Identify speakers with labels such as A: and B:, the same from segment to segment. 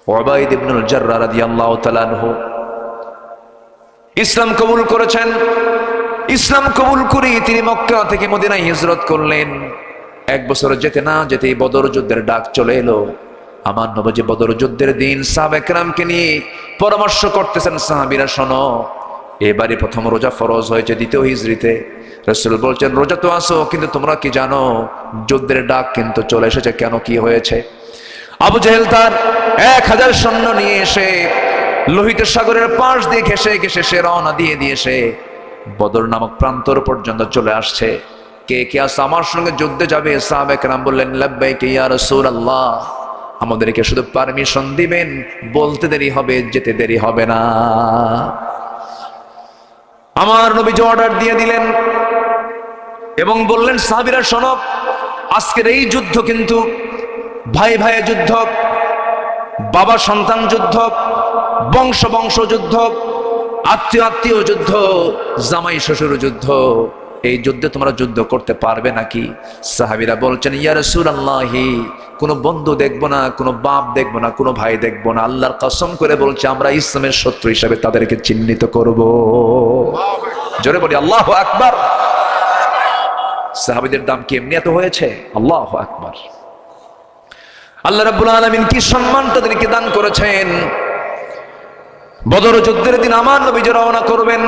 A: উবাইদ ইবনুল জাররাহ রাদিয়াল্লাহু তাআলা আনহু ইসলাম কবুল করেছেন। ইসলাম কবুল করে তিনি মক্কা থেকে মদিনায় হিজরত করলেন। এক বছর যেতে না যেতেই বদর যুদ্ধের ডাক চলে এলো। আমার নবী বদর যুদ্ধের দিন সাহাবা একরামকে নিয়ে পরামর্শ করতেছেন, সাহাবীরা শোনো, এবারে প্রথম রোজা ফরজ হয়েছে দ্বিতীয় হিজরিতে। রাসূল বলছেন, রোজা তো আসো, কিন্তু তোমরা কি জানো যুদ্ধের ডাক কিন্তু চলে এসেছে। কেন, কি হয়েছে? আবু জেহেল তার 1000 সৈন্য নিয়ে এসে লোহিত সাগরের পাশ দিয়ে ঘেসে ঘেসে সে রওনা দিয়ে দিয়েছে বদর নামক প্রান্তর পর্যন্ত চলে আসছে। কে কে আছে আমার সঙ্গে যুদ্ধে যাবে? সাহাবা কেরাম বললেন, লাব্বাইক ইয়া রাসূলুল্লাহ, আমাদেরকে শুধু পারমিশন দিবেন, বলতে দেরি হবে, যেতে দেরি হবে না। আমার নবী অর্ডার দিয়ে দিলেন এবং বললেন, সাহাবীরা শোনো, আজকের এই যুদ্ধ কিন্তু ভাই ভাইয়ের যুদ্ধ, বাবা সন্তান যুদ্ধ, বংশ বংশ যুদ্ধ, আত্মীয় আত্মীয় যুদ্ধ, জামাই শ্বশুর যুদ্ধ। এই যুদ্ধে তোমরা যুদ্ধ করতে পারবে নাকি? সাহাবীরা বলছেন, ইয়া রাসূলুল্লাহ, কোনো বন্ধু দেখবো না, কোনো বাপ দেখবো না, কোনো ভাই দেখবো না। আল্লাহর কসম করে বলছে, আমরা ইসলামের শত্রু হিসেবে তাদেরকে চিহ্নিত করব। জোরে বলি আল্লাহু আকবার। সাহাবীদের দাম কি এমনি এত হয়েছে? আল্লাহু আকবার। আল্লাহ রাব্বুল আলামিন কি সম্মান তাদেরকে দান করেছেন। বদর যুদ্ধের দিন আমার নবী রওনা করবেন।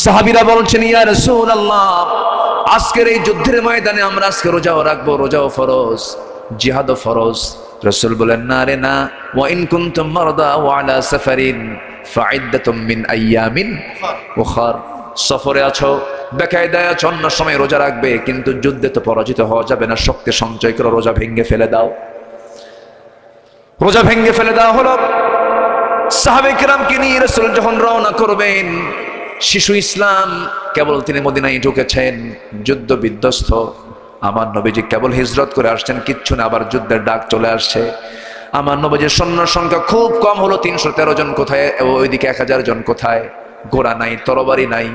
A: সাহাবীরা বলছেন, ইয়া রাসূলুল্লাহ, আজকের এই যুদ্ধের ময়দানে আমরা আজকে রোজাও রাখবো, রোজাও ফরজ, জিহাদও ফরজ। রাসূল বলেন, না রে না, ওয়া ইন কুনতুম মারদা ওয়া আলা সাফারিন ফাইদ্দাতুম মিন আইয়ামিন উখার। সফরে আছো, বেকায়দায় আছো, অন্য সময় রোজা রাখবে, কিন্তু যুদ্ধে তো পরাজিত হওয়া যাবে না। শক্তি সঞ্চয় করে রোজা ভেঙে ফেলে দাও। রোজা ভেঙে ফেলে দেওয়া হলো। সাহাবে কেরামকে নিয়ে রাসূল যখন রওনা করবেন, শিশু ইসলাম কেবল তিনি মদিনায় ঢুকেছেন, যুদ্ধ বিধ্বস্ত। আমার নবীজি কেবল হিজরত করে আসছেন, কিচ্ছু না, আবার যুদ্ধের ডাক চলে আসছে। আমার নবীজির সৈন্য সংখ্যা খুব কম হলো, 313 জন কোথায়, ওইদিকে 1000 জন কোথায়। ঘোড়া নাই, তরবারি নাই,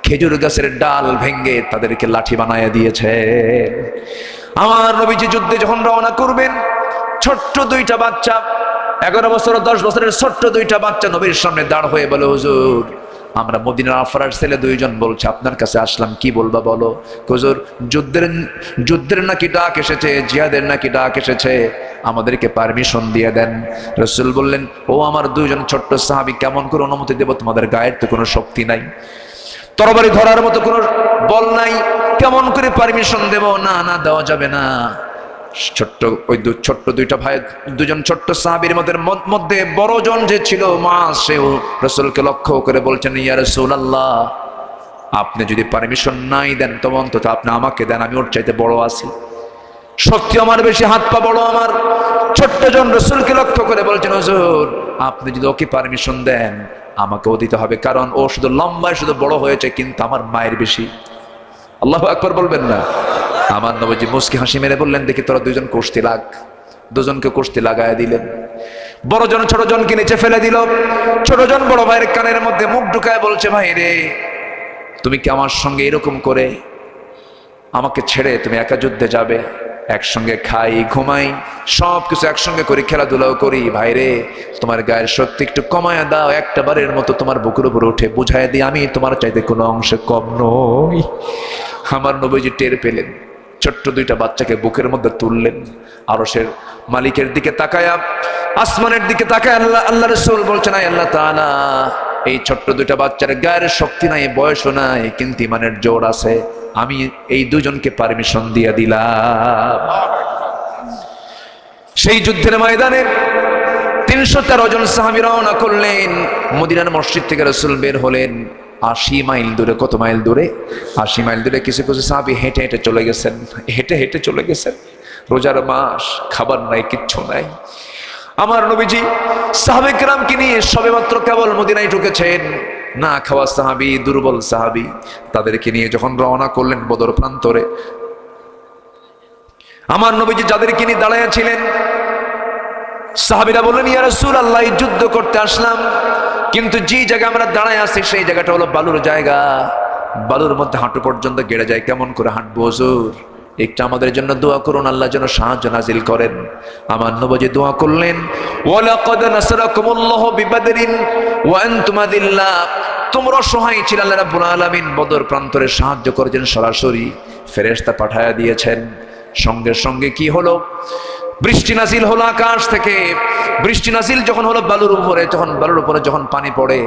A: খেজুর গাছের ডাল ভেঙ্গে তাদেরকে লাঠি বানায় দিয়েছে। আমার নবীজি যুদ্ধে যখন রওনা করবেন, ছোট্ট দুইটা বাচ্চা, 11 বছর 10 বছরের ছোট্ট দুইটা বাচ্চা নবীর সামনে দাঁড় হয়ে বলে, হুজুর, আমরা মদিনার আফরার ছেলে দুইজন বলছে আপনার কাছে আসলাম, কি বলবা বলো। হুজুর, যুদ্ধের নাকি ডাক এসেছে, জিহাদের নাকি ডাক এসেছে, আমাদেরকে পারমিশন দিয়ে দেন। রাসূল বললেন, ও আমার দুইজন ছোট্ট সাহাবী, কেমন করে অনুমতি দেব? তোমাদের গায়ের তো কোনো শক্তি নাই, তরবারি ধরার মতো কোনো বল নাই, কেমন করে পারমিশন দেব? না না, দেওয়া যাবে না। ছোট্ট দুইটা ভাই, দুজন ছোট্ট সাহাবীর মধ্যে বড় জন যে ছিল মুআজ, সেও রাসূলকে লক্ষ্য করে বলছেন, ইয়া রাসূলুল্লাহ, আপনি যদি পারমিশন নাই দেন, তবে অন্তত আপনি আমাকে দেন, আমি ওর চাইতে বড় আছি, শক্তি আমার বেশি, হাত পা বড় আমার। ছোট্ট জন রাসূলকে লক্ষ্য করে বলছেন, হুজুর, আপনি যদি ওকে পারমিশন দেন, আমাকেও দিতে হবে, কারণ ও শুধু লম্বায় শুধু বড় হয়েছে, কিন্তু আমার মায়ের বেশি। আল্লাহু আকবার বলবেন না? আমার নবীজি মুস্কি হাসি মেরে বললেন, দেখি তোরা দুইজন কুস্তি লাগ। দুজনকে কুস্তি লাগায় দিলেন। বড় জন ছোট জনকে নিচে ফেলে দিল। ছোট জন বড় ভাইয়ের কানের মধ্যে মুখ ঢুকায় বলছে, ভাই রে, তুমি কি আমার সঙ্গে এরকম করে আমাকে ছেড়ে তুমি একা যুদ্ধে যাবে? একসঙ্গে খাই, ঘুমাই, সবকিছু একসঙ্গে করি, খেলাধুলাও করি, ভাই রে, তোমার গায়ের শক্তি একটু কমায় দাও, একটা বারের মতো তোমার বুকের উপর উঠে বুঝায় দিই আমি তোমার চাইতে কোনো অংশে কম নই। আমার নবীজি টের পেলেন, ছোট্ট দুইটা বাচ্চাকে বুকের মধ্যে তুললেন। আরশের মালিকের দিকে তাকায়া, আসমানের দিকে তাকায় আল্লাহ রাসূল বলছেন, আয় আল্লাহ তাআলা, এই ছোট্ট দুইটা বাচ্চার গায়ের শক্তি নাই, বয়সও নাই, কিন্তু ইমানের জোর আছে, আমি এই দুজনকে পারমিশন দিয়ে দিলাম। সেই যুদ্ধের ময়দানে 313 জন সাহাবী রওনা করলেন। মদিনার মসজিদ থেকে রাসূল বের হলেন 80 মাইল দূরে। কত মাইল দূরে? 80 মাইল দূরে। কিছু কিছু সাহাবী হেঁটে হেঁটে চলে গেছেন, হেঁটে হেঁটে চলে গেছেন। রোজার মাস, খাবার নাই, কিচ্ছু নাই। আমার নবীজি সাহাবে কেরামকে নিয়ে সবেমাত্র কেবল মদিনায় ঢুকেছেন। না খাওয়া সাহাবী, দুর্বল সাহাবী, তাদেরকে নিয়ে যখন রওনা করলেন বদর প্রান্তরে, আমার নবীজি যাদেরকে নিয়ে দাঁড়াইয়া ছিলেন, সাহাবীরা বললেন, ইয়া রাসূলুল্লাহ, যুদ্ধ করতে আসলাম, কিন্তু যে জায়গায় আমরা দাঁড়ায় আছি সেই জায়গাটা হলো বালুর জায়গা, বালুর মধ্যে হাঁটু পর্যন্ত গেড়ে যায়, কেমন করে হাঁটবো হুজুর? একটু আমাদের জন্য দোয়া করুন, আল্লাহ যেন সাহায্য নাজিল করেন। আমার নবী দোয়া করলেন, ওয়ালাকাদ নাসরাকুমুল্লাহু বিবাদরিন ওয়া আনতুম আযিল্লা, তোমরা অসহায় ছিলে, আল্লাহ রাব্বুল আলামিন বদর প্রান্তরে সাহায্য করেছেন, সরাসরি ফেরেশতা পাঠায়া দিয়েছেন। সঙ্গে সঙ্গে কি হলো? বৃষ্টি নাজিল হলো আকাশ থেকে। বৃষ্টি নাজিল যখন হলো বালুর উপরে, যখন পানি পড়ে,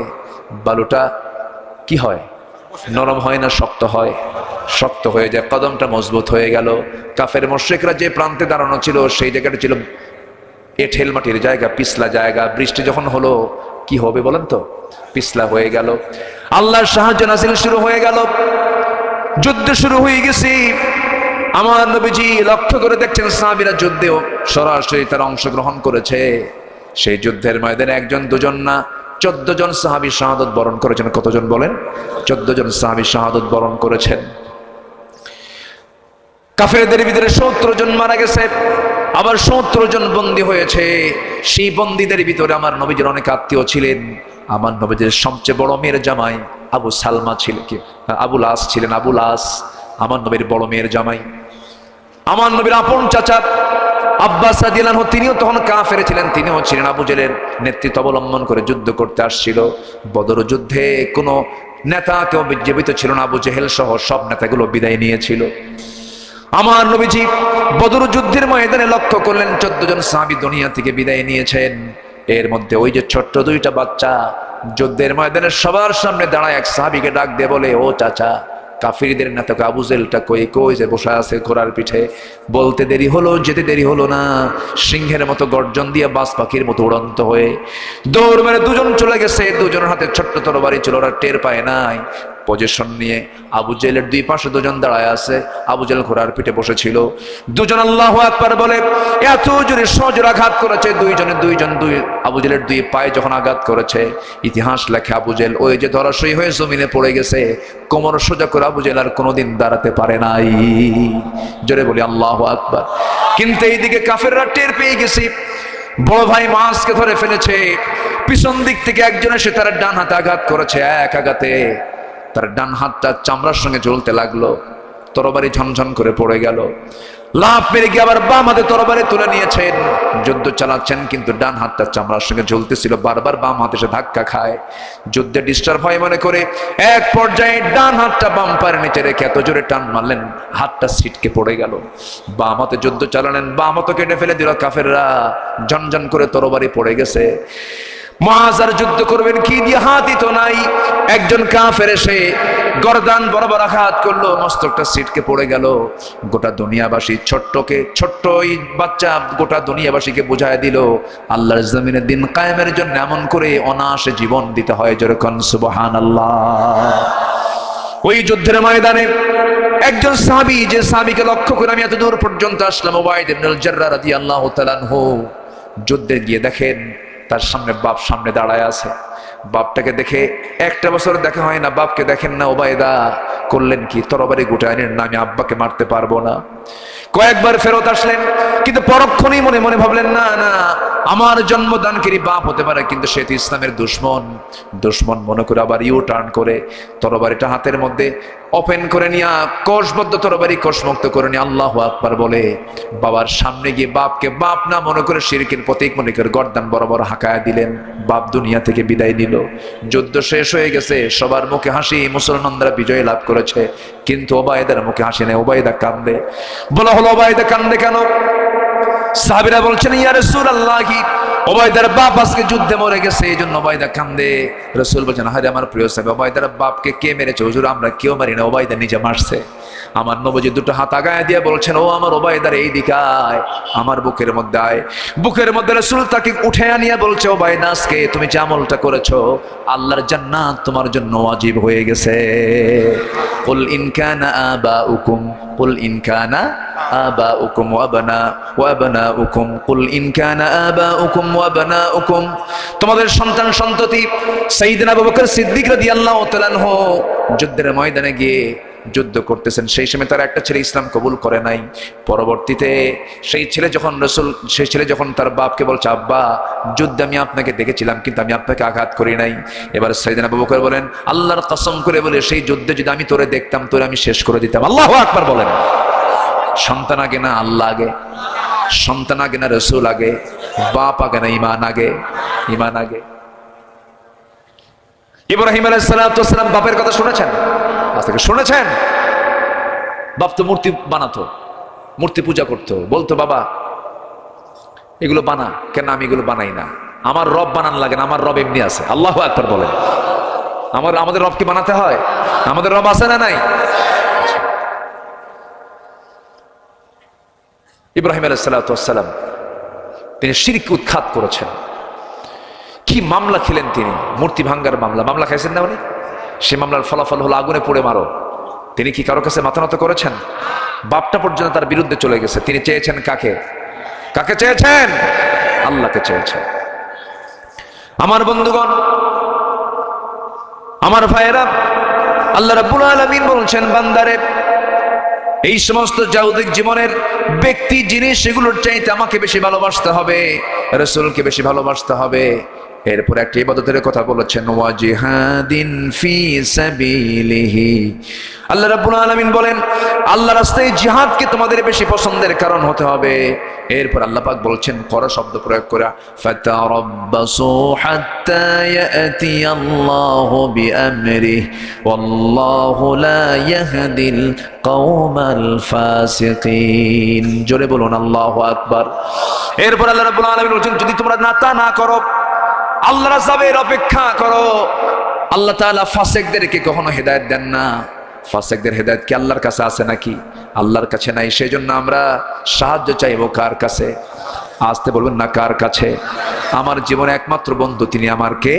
A: বালুটা কি হয়? নরম হয় না শক্ত হয়? শক্ত হয়ে যায়, কদমটা মজবুত হয়ে গেল। কাফের মুশরিকরা যে প্রান্তে দাঁড়ানো ছিল সেই জায়গাটা ছিল এঁঠেল মাটির জায়গা, পিছলা জায়গা। বৃষ্টি যখন হলো কি হবে বলেন তো? পিছলা হয়ে গেল। আল্লাহর সাহায্য নাজিল শুরু হয়ে গেল, যুদ্ধ শুরু হয়ে গেছে। আমার নবীজি লক্ষ্য করে দেখছেন সাহাবীরা যুদ্ধেও সরাসরি তারা অংশগ্রহণ করেছে। সেই যুদ্ধের ময়দানে একজন দুজন না 14 জন সাহাবী শাহাদাত বরণ করেছেন। কতজন বলেন? 14 জন সাহাবী শাহাদাত বরণ করেছেন। কাফেরদের ভিতরে 70 জন মারা গেছে, আবার 70 জন বন্দী হয়েছে। সেই বন্দীদের ভিতরে আমার নবীজির অনেক আত্মীয় ছিলেন। আমার নবীজির সবচেয়ে বড় মেয়ের জামাই আবু সালমা ছিলেন, আবুল আস ছিলেন। আবুল আস আমার নবীর বড় মেয়ের জামাই। আমার নবীর আপন চাচা আব্বাস রাদিয়াল্লাহু আনহু, তিনিও তখন কাফের ছিলেন, তিনিও ছিলেন আবু জেলের নেতৃত্ব অবলম্বন করে যুদ্ধ করতে আসছিল। বদর যুদ্ধে কোনো নেতা কেউ জীবিত ছিল না, আবু জেহেল সহ সব নেতাগুলো বিদায় নিয়েছিল। আমার নবীজি বদর যুদ্ধের ময়দানে লক্ষ্য করলেন 14 জন সাহাবী দুনিয়া থেকে বিদায় নিয়েছেন। এর মধ্যে ওই যে ছোট্ট 2টা বাচ্চা যুদ্ধের ময়দানে সবার সামনে দাঁড়ায় এক সাহাবীকে ডাক দিয়ে বলে, ও চাচা, কাফিরদের নেতা আবু জেলটা কই যে বসে আছে ঘোড়ার পিঠে। বলতে দেরি হলো, যেতে দেরি হলো না, সিংহের মতো গর্জন দিয়ে বাজ পাখির মতো উড়ন্ত হয়ে দৌড় মেরে 2 জন চলে গেছে। 2 জনের হাতে ছোট্ট তরবারি ছিল, ওরা টের পায় নাই। পজিশন নিয়ে আবু জেলের 2 পাশে 2 জন দাঁড়ায় আছে। আবু জেল ঘোড়ার পিঠে বসেছিল। 2 জন আল্লাহু আকবার বলে এত জোরে সজোরে আঘাত করেছে। 2 জন আবু জেলের 2 পায়ে যখন আঘাত করেছে, ইতিহাস লেখে আবু জেল ওই যে ধরাশয়ী হয়ে জমিনে পড়ে গেছে। কোমর সোজা করে আবু জেল আর কোনোদিন দাঁড়াতে পারে নাই। জোরে বলি আল্লাহু আকবার। কিন্তু এইদিকে কাফেররা টের পেয়ে গেছে, বড় ভাই মাসকে ধরে ফেলেছে। পিছন দিক থেকে একজন এসে তার ডান হাতে আঘাত করেছে। এক আঘাতে তার ডান হাতটা চামড়ার সঙ্গে জ্বলতে লাগলো, তরবারি ঝনঝন করে পড়ে গেল। লাফ মেরে গিয়ে আবার বাম হাতে তরবারি তুলে নিয়েছেন, যুদ্ধ চালাচ্ছেন, কিন্তু ডান হাতটা চামড়ার সঙ্গে ঝুলতেছিল। বারবার বাম হাতে সে ধাক্কা খায়, যুদ্ধে ডিস্টার্ব হয় মনে করে এক পর্যায়ে ডান হাতটা বাম পায়ের নিচে রেখে এত জোরে টান মারলেন, হাতটা ছিটকে পড়ে গেল। বাম হাতে যুদ্ধ চালালেন, বাম হাতে কেটে ফেলে দিল কাফেররা, ঝনঝন করে তরবারি পড়ে গেছে। মুআজ যুদ্ধ করবেন কি দিয়ে? হাতই তো নাই। একজন কাফের এসে গর্দান বরাবর আঘাত করলো, মস্তকটা ছিটকে পড়ে গেল। গোটা দুনিয়াবাসী ছোট্ট ওই বাচ্চা গোটা দুনিয়াবাসীকে বুঝায় দিল আল্লাহর জমিনে দিন কায়েমের জন্য এমন করে অনায়াসে জীবন দিতে হয়। যেরকম সুবহানাল্লাহ। ওই যুদ্ধের ময়দানে একজন সাহাবী, যে সাহাবীকে লক্ষ্য করে আমি এত দূর পর্যন্ত আসলাম, উবাইদ ইবনুল জাররাহ রাদিয়াল্লাহু তাআলা আনহু, যুদ্ধে গিয়ে দেখেন তার সামনে বাপ সামনে দাঁড়ায় আছে। বাপটাকে দেখে 1টা বছর দেখা হয় না, বাপকে দেখেন না। ওবায়দা করলেন কি? তরবারি গুটায় নেন না, আমি আব্বাকে মারতে পারবো না। কয়েকবার ফেরত আসলেন, কিন্তু পরক্ষণেই মনে মনে ভাবলেন না না, আমার জন্মদানকারী বাপ হতে পারে, কিন্তু সে তো ইসলামের দুশ্মন মনে করে আবার ইউ টার্ন করে তরবারিটা হাতের মধ্যে ওপেন করে নিয়ে কোষবদ্ধ তরবারি কোষমুক্ত করে নিয়ে আল্লাহু আকবার বলে বাবার সামনে গিয়ে বাপকে বাপ না মনে করে শিরকের প্রতীক মনে করে গর্দান বরাবর হাঁকায়া দিলেন। বাপ দুনিয়া থেকে বিদায় নিল। যুদ্ধ শেষ হয়ে গেছে, সবার মুখে হাসি, মুসলমানরা বিজয় লাভ করেছে, কিন্তু ওবায়দার মুখে হাসি নেই। ওবায়দা কান্দে। বলা হলো ওবায়দা কান্দে কেন? সাহাবীরা বলছেন ইয়া রাসূলুল্লাহ, ওবায়দার বাপ আজকে যুদ্ধে মরে গেছে, এই জন্য ওবায়দা কান্দে। রাসূল বলেন, আরে আমার প্রিয় সাহাবী, ওবায়দার বাপকে কে মেরেছে? হুজুর আমরা কেউ মারি না, ওবায়দা নিজে মারছে। আমার নবীজি 2টো হাত আগায় দিয়ে বলছেন, ও আমার ওবায়দার এই দিকে আয়, আমার বুকের মধ্যে আয়। বুকের মধ্যে রাসূল তাকে উঠে আনিয়ে বলছে, ওবায়দা আজকে তুমি যে আমলটা করেছো, আল্লাহর জান্নাত তোমার জন্য ওয়াজিব হয়ে গেছে। কুল ইন কানা আবাউকুম কুল ইন কানা আবাউকুম ওয়া আবনাউকুম কুল ইন কানা আবাউকুম ওয়া আবনাউকুম, তোমাদের সন্তান সন্ততি সাইয়েদনা আবু বকর সিদ্দিক রাদিয়াল্লাহু তাআলা আনহু যুদ্ধের ময়দানে গিয়ে যুদ্ধ করতেছেন। সেই সময় তার একটা ছেলে ইসলাম কবুল করে নাই। পরবর্তীতে সেই ছেলে যখন তার বাপকে বলছে, আব্বা যুদ্ধে আমি আপনাকে দেখেছিলাম, কিন্তু আমি আপনাকে আঘাত করি নাই। এবার সাইয়েদনা আবু বকর বলেন, আল্লাহর কসম করে বলে, সেই যুদ্ধে যদি আমি তোরে দেখতাম, তোরে আমি শেষ করে দিতাম। আল্লাহু আকবার বলেন। সন্তান আগে না আল্লাহ আগে? সন্তান আগে না রসুল আগে? বাপ আগে না ইমান আগে? ইমান আগে। ইব্রাহিম আলাইহিস সালাম বাপের কথা শুনেছেন? আজ থেকে শুনেছেন? বাপ তো মূর্তি বানাতো, মূর্তি পূজা করতো, বলতো বাবা এগুলো বানা। কেন? আমি এগুলো বানাই না, আমার রব বানান লাগে না, আমার রব এমনি আছে। আল্লাহু আকবার বলেন। আমাদের রব কি বানাতে হয়? আমাদের রব আছে না নাই? ইব্রাহিম আলাইহিস সালাম তিনি শিরক উৎখাত করেছেন। কি মামলা খেলেন তিনি, মূর্তি ভাঙ্গার মামলা। মামলা খাইছেন না উনি? সে মামলার ফলাফল হলো আগুনে পুড়ে মারো। তিনি কি কারো কাছে মাথা নত করেছেন? বাপটা পর্যন্ত তার বিরুদ্ধে চলে গেছে। তিনি চেয়েছেন কাকে? কাকে চেয়েছেন? আল্লাহকে চেয়েছেন। আমার বন্ধুগণ, আমার ভাইয়েরা, আল্লাহ রাব্বুল আলামিন বলছেন বান্দারে, এই সমস্ত জাগতিক জীবনের ব্যক্তি জিনিস সেগুলোর চাইতে আমাকে বেশি ভালোবাসতে হবে, রাসূলকে বেশি ভালোবাসতে হবে। এরপর একটা ইবাদতের কথা বলেছেন, ওয়া জিহাদিন ফি সাবিলিহি। আল্লাহ রাব্বুল আলামিন বলেন আল্লাহর রাস্তায় জিহাদকে তোমাদের বেশি পছন্দের কারণ হতে হবে। এরপর আল্লাহ পাক বলছেন করা শব্দ প্রয়োগ করে, ফাতারাব্বাসু হাত্তা ইয়াতি আল্লাহু বিআমরিহি ওয়াল্লাহু লা ইয়াহদিল কওমাল ফাসিকিন। জোরে বলুন আল্লাহু আকবার। এরপর আল্লাহ রাব্বুল আলামিন বলছেন যদি তোমরা না করো, আল্লাহর আযাবের অপেক্ষা করো। আল্লাহ তাআলা ফাসিকদেরকে কখনো হেদায়েত দেন না। ফাসিকদের হেদায়েত কি আল্লাহর কাছে আছে নাকি? আল্লাহর কাছে নাই। সেজন্য আমরা সাহায্য চাইবো কার কাছে? আসতে বলবেন না, কার কাছে? আমার জীবনে একমাত্র বন্ধু তিনি আমার কে?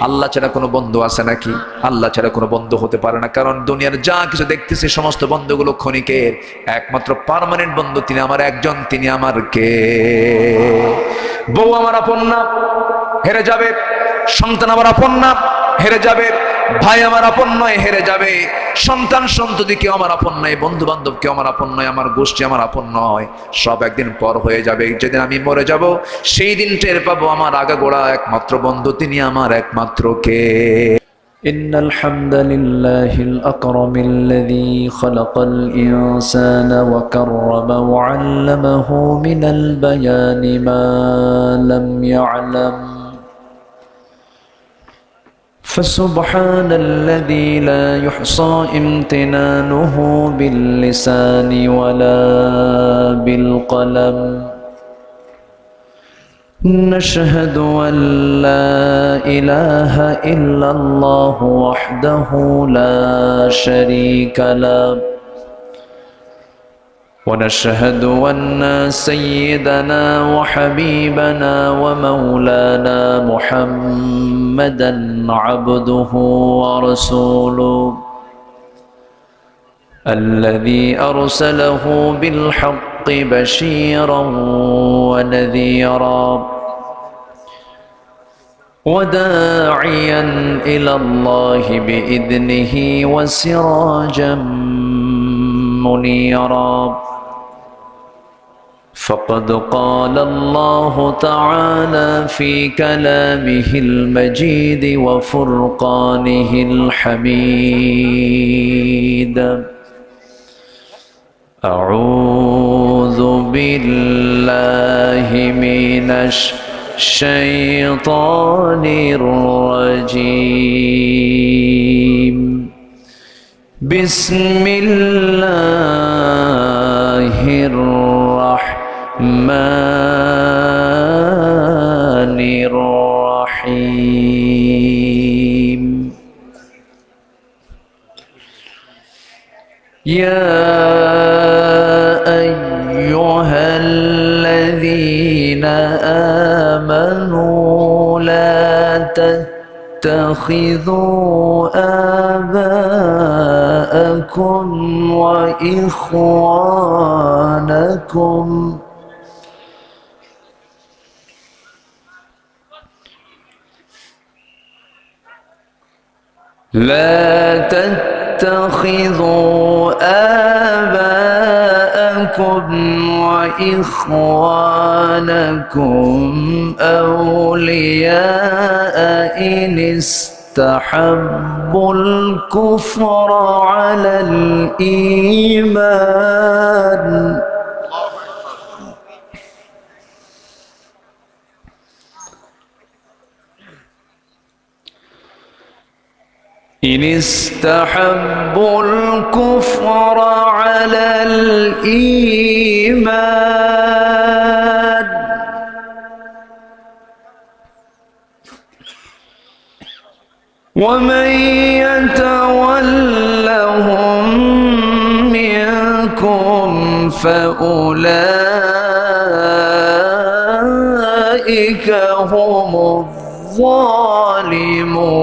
A: আল্লাহ ছাড়া কোনো বন্ধু আছে নাকি? আল্লাহ ছাড়া কোনো বন্ধু হতে পারে না। কারণ দুনিয়ার যা কিছু দেখতেছি সমস্ত বন্ধুগুলো ক্ষণিকের। একমাত্র পার্মানেন্ট বন্ধু তিনি আমার একজন, তিনি আমার কে? বউ আমার আপন না, হেরে যাবে। সন্তান আমার আপন না, হেরে যাবে। ভাই আমার আপন নয়, হেরে যাবে। সন্তান সন্ততি কেউ আমার আপন নয়, বন্ধু বান্ধব কেউ আমার আপন নয়, আমার গোষ্ঠী আমার আপন নয়। সব একদিন পর হয়ে যাবে। যেদিন আমি মরে যাব সেই দিন টের পাবো আমার আগাগোড়া একমাত্র বন্ধু তিনি আমার একমাত্র কে?
B: إن الحمد لله الأكرم الذي خلق الإنسان وكرم وعلمه من البيان ما لم يعلم فسبحان الذي لا يحصى امتنانه باللسان ولا بالقلم نشهد أن لا إله إلا الله وحده لا شريك له ونشهد أن سيدنا وحبيبنا ومولانا محمدا عبده ورسوله الذي أرسله بالحق بشيرا ونذيرا وداعيا إلى الله بإذنه وسراجا منيرا فقد قال الله تعالى في كلامه المجيد وفرقانه الحميد أعوذ بالله من الشيطان الرجيم بسم الله الرحمن الرحيم يا أيها الذين آمنوا لا تتخذوا آباءكم وإخوانكم وإخوانكم أولياء إن استحبوا الكفر على الإيمان إن استحبوا الكفر على الإيمان ومن يتولهم منكم فأولئك هم الظالمون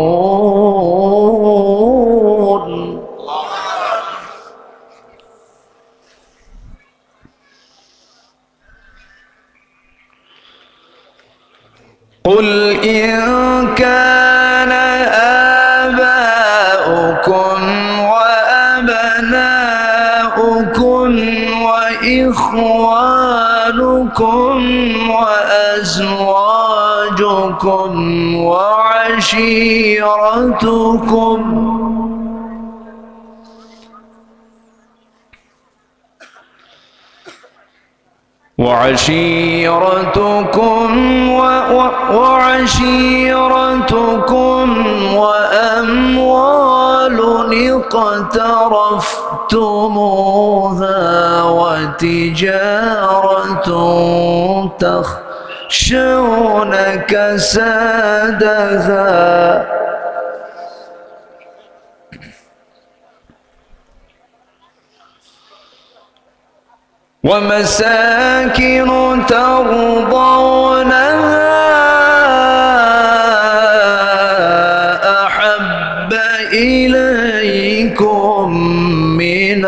B: قل إن كان آباؤكم وأبناؤكم وإخوانكم وأزواجكم وعشيرتكم وأموال اقترفتموها وتجارة تخشون كسادها ومساكن ترضونها أحب إليكم من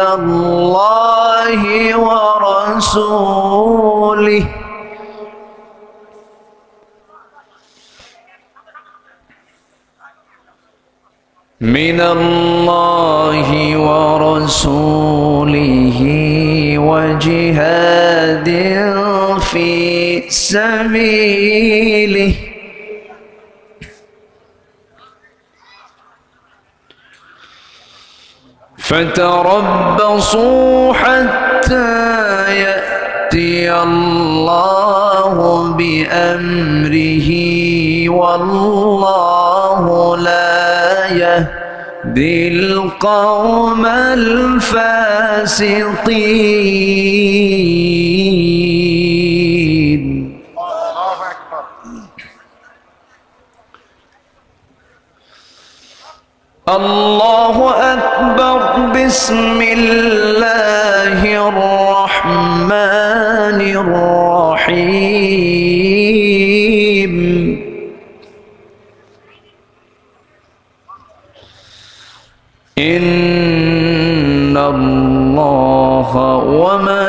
B: الله ورسوله وجهاد في سبيله فتربصوا حتى يأتي الله بأمره والله لا يهدي القوم الفاسقين. الله أكبر. بسم الله الرحمن الرحيم. إن الله وملائكته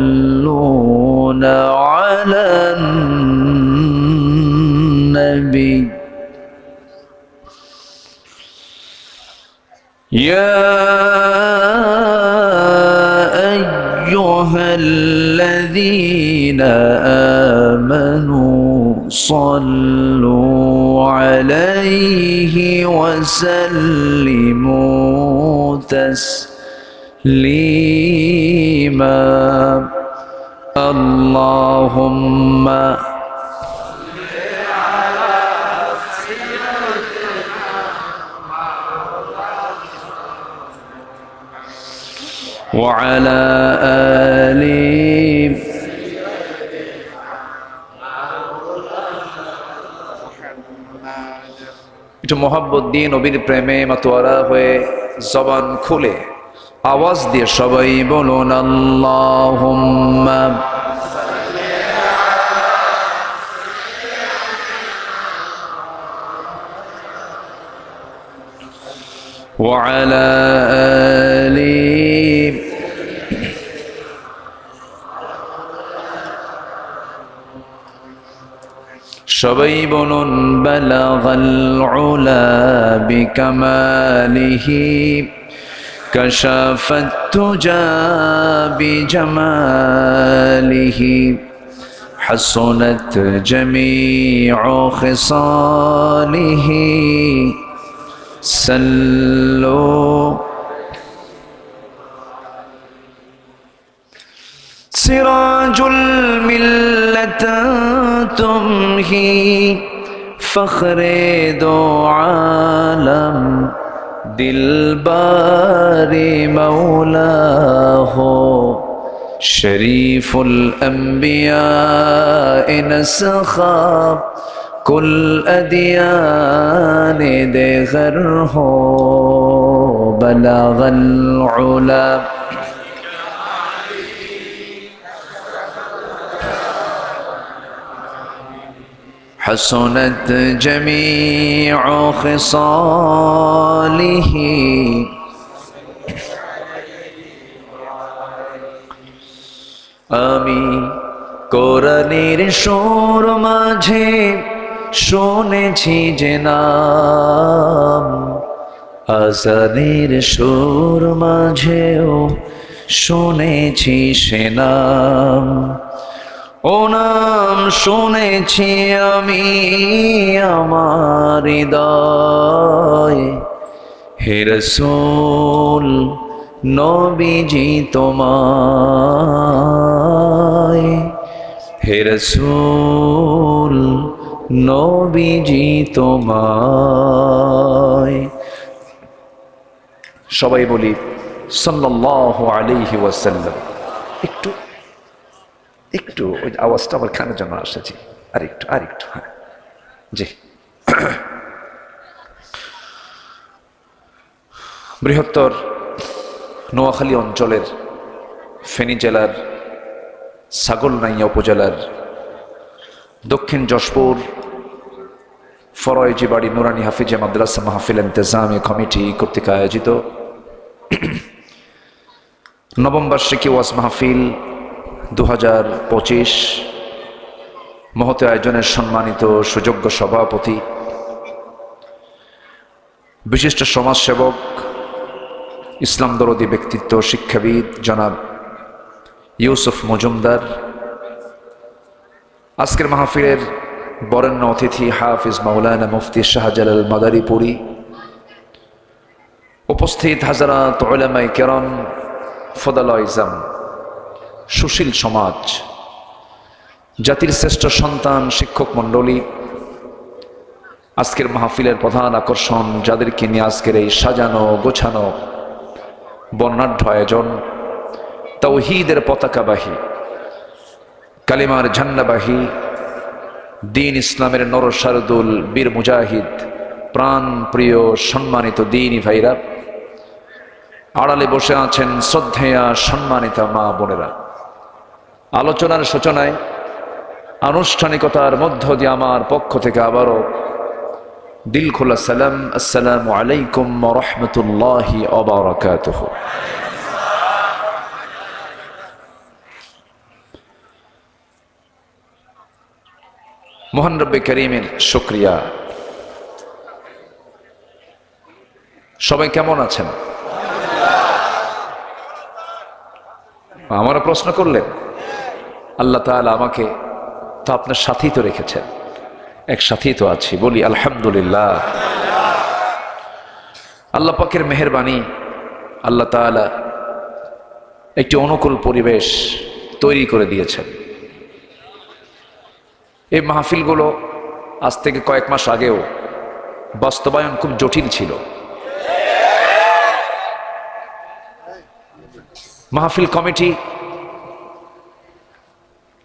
B: يصلون على النبي يا أيها الذين آمنوا صلوا عليه وسلموا تسليما. اللهم وعلى آله একটু মোহাব্বত দিয়ে নবীর প্রেমে মাতোয়ারা হয়ে জবান খুলে আওয়াজ দিয়ে সবাই বলুন আল্লাহুম্মা وعلى آله সবাই বলুন বালাগাল উলা বিকামালিহি কাশাফাত তুজা বিজামালিহি حسنت جميع خصاله صلوا سراج الملة تمهي فخر دو عالم دلبار مولاه شريف الأنبياء نسخاب كل أديان دغره بلغ العلا حسنت جميع خصاله আমি কোরআনের সুর মাঝে শুনেছি যে নাম, আজানের সুর মাঝেও শুনেছি সে নাম। ও নাম শুনেছি আমি আমার হৃদয়, হে রাসূল নবীজি তোমায়, হে রাসূল নবীজি তোমায়। সবাই বলি সাল্লাল্লাহু আলাইহি ওয়াসাল্লাম। একটু একটু ওই আওয়াজটা আমার খানের জন্য আসছে, আরেকটু হ্যাঁ জি। বৃহত্তর নোয়াখালী অঞ্চলের ফেনী জেলার ছাগলনাইয়া উপজেলার দক্ষিণ যশপুর ফরয়েজি বাড়ি নুরানি হাফিজে মাদ্রাসা মাহফিল ইন্তেজামি কমিটি কর্তৃক আয়োজিত নবম বার্ষিকী ওয়াজ মাহফিল 2025 মহৎ আয়োজনের সম্মানিত সুযোগ্য সভাপতি, বিশিষ্ট সমাজসেবক, ইসলাম দরদী ব্যক্তিত্ব, শিক্ষাবিদ জনাব ইউসুফ মজুমদার, আজকের মাহফিলের বরেণ্য অতিথি হাফিজ মাওলানা মুফতি শাহজালাল মাদারীপুরী, উপস্থিত হাজারাত উলামায়ে কেরাম, ফদালা ইজাম, সুশীল সমাজ, জাতির শ্রেষ্ঠ সন্তান, শিক্ষক মণ্ডলী, আজকের মাহফিলের প্রধান আকর্ষণ যাদেরকে নিয়ে আজকের এই সাজানো গোছানো বর্ণাঢ্য আয়োজন, তাওহীদের পতাকাবাহী, কালিমার ঝান্ডাবাহী, দ্বীন ইসলামের নরসারদুল বীর মুজাহিদ, প্রাণ প্রিয় সম্মানিত দ্বীনী ভাইরা, আড়ালে বসে আছেন শ্রদ্ধেয়া সম্মানিতা মা বোনেরা। আলোচনার সূচনায় আনুষ্ঠানিকতার মধ্য দিয়ে আমার পক্ষ থেকে আবারও দিল খোলা সালাম, আসসালামু আলাইকুম ওয়া রাহমাতুল্লাহি ওয়া বারাকাতুহু। মহান রব্বে কারীমের শুকরিয়া। সবাই কেমন আছেন? আমারও প্রশ্ন করলেন। আল্লাহ তাআলা আমাকে তো আপনার সাথেই তো রেখেছেন, এক সাথেই তো আছি, বলি আলহামদুলিল্লাহ। আল্লাহ পাকের মেহেরবানি, আল্লাহ তাআলা একটি অনুকূল পরিবেশ তৈরি করে দিয়েছেন। এই মাহফিলগুলো আজ থেকে কয়েক মাস আগেও বাস্তবায়ন খুব জটিল ছিল। মাহফিল কমিটি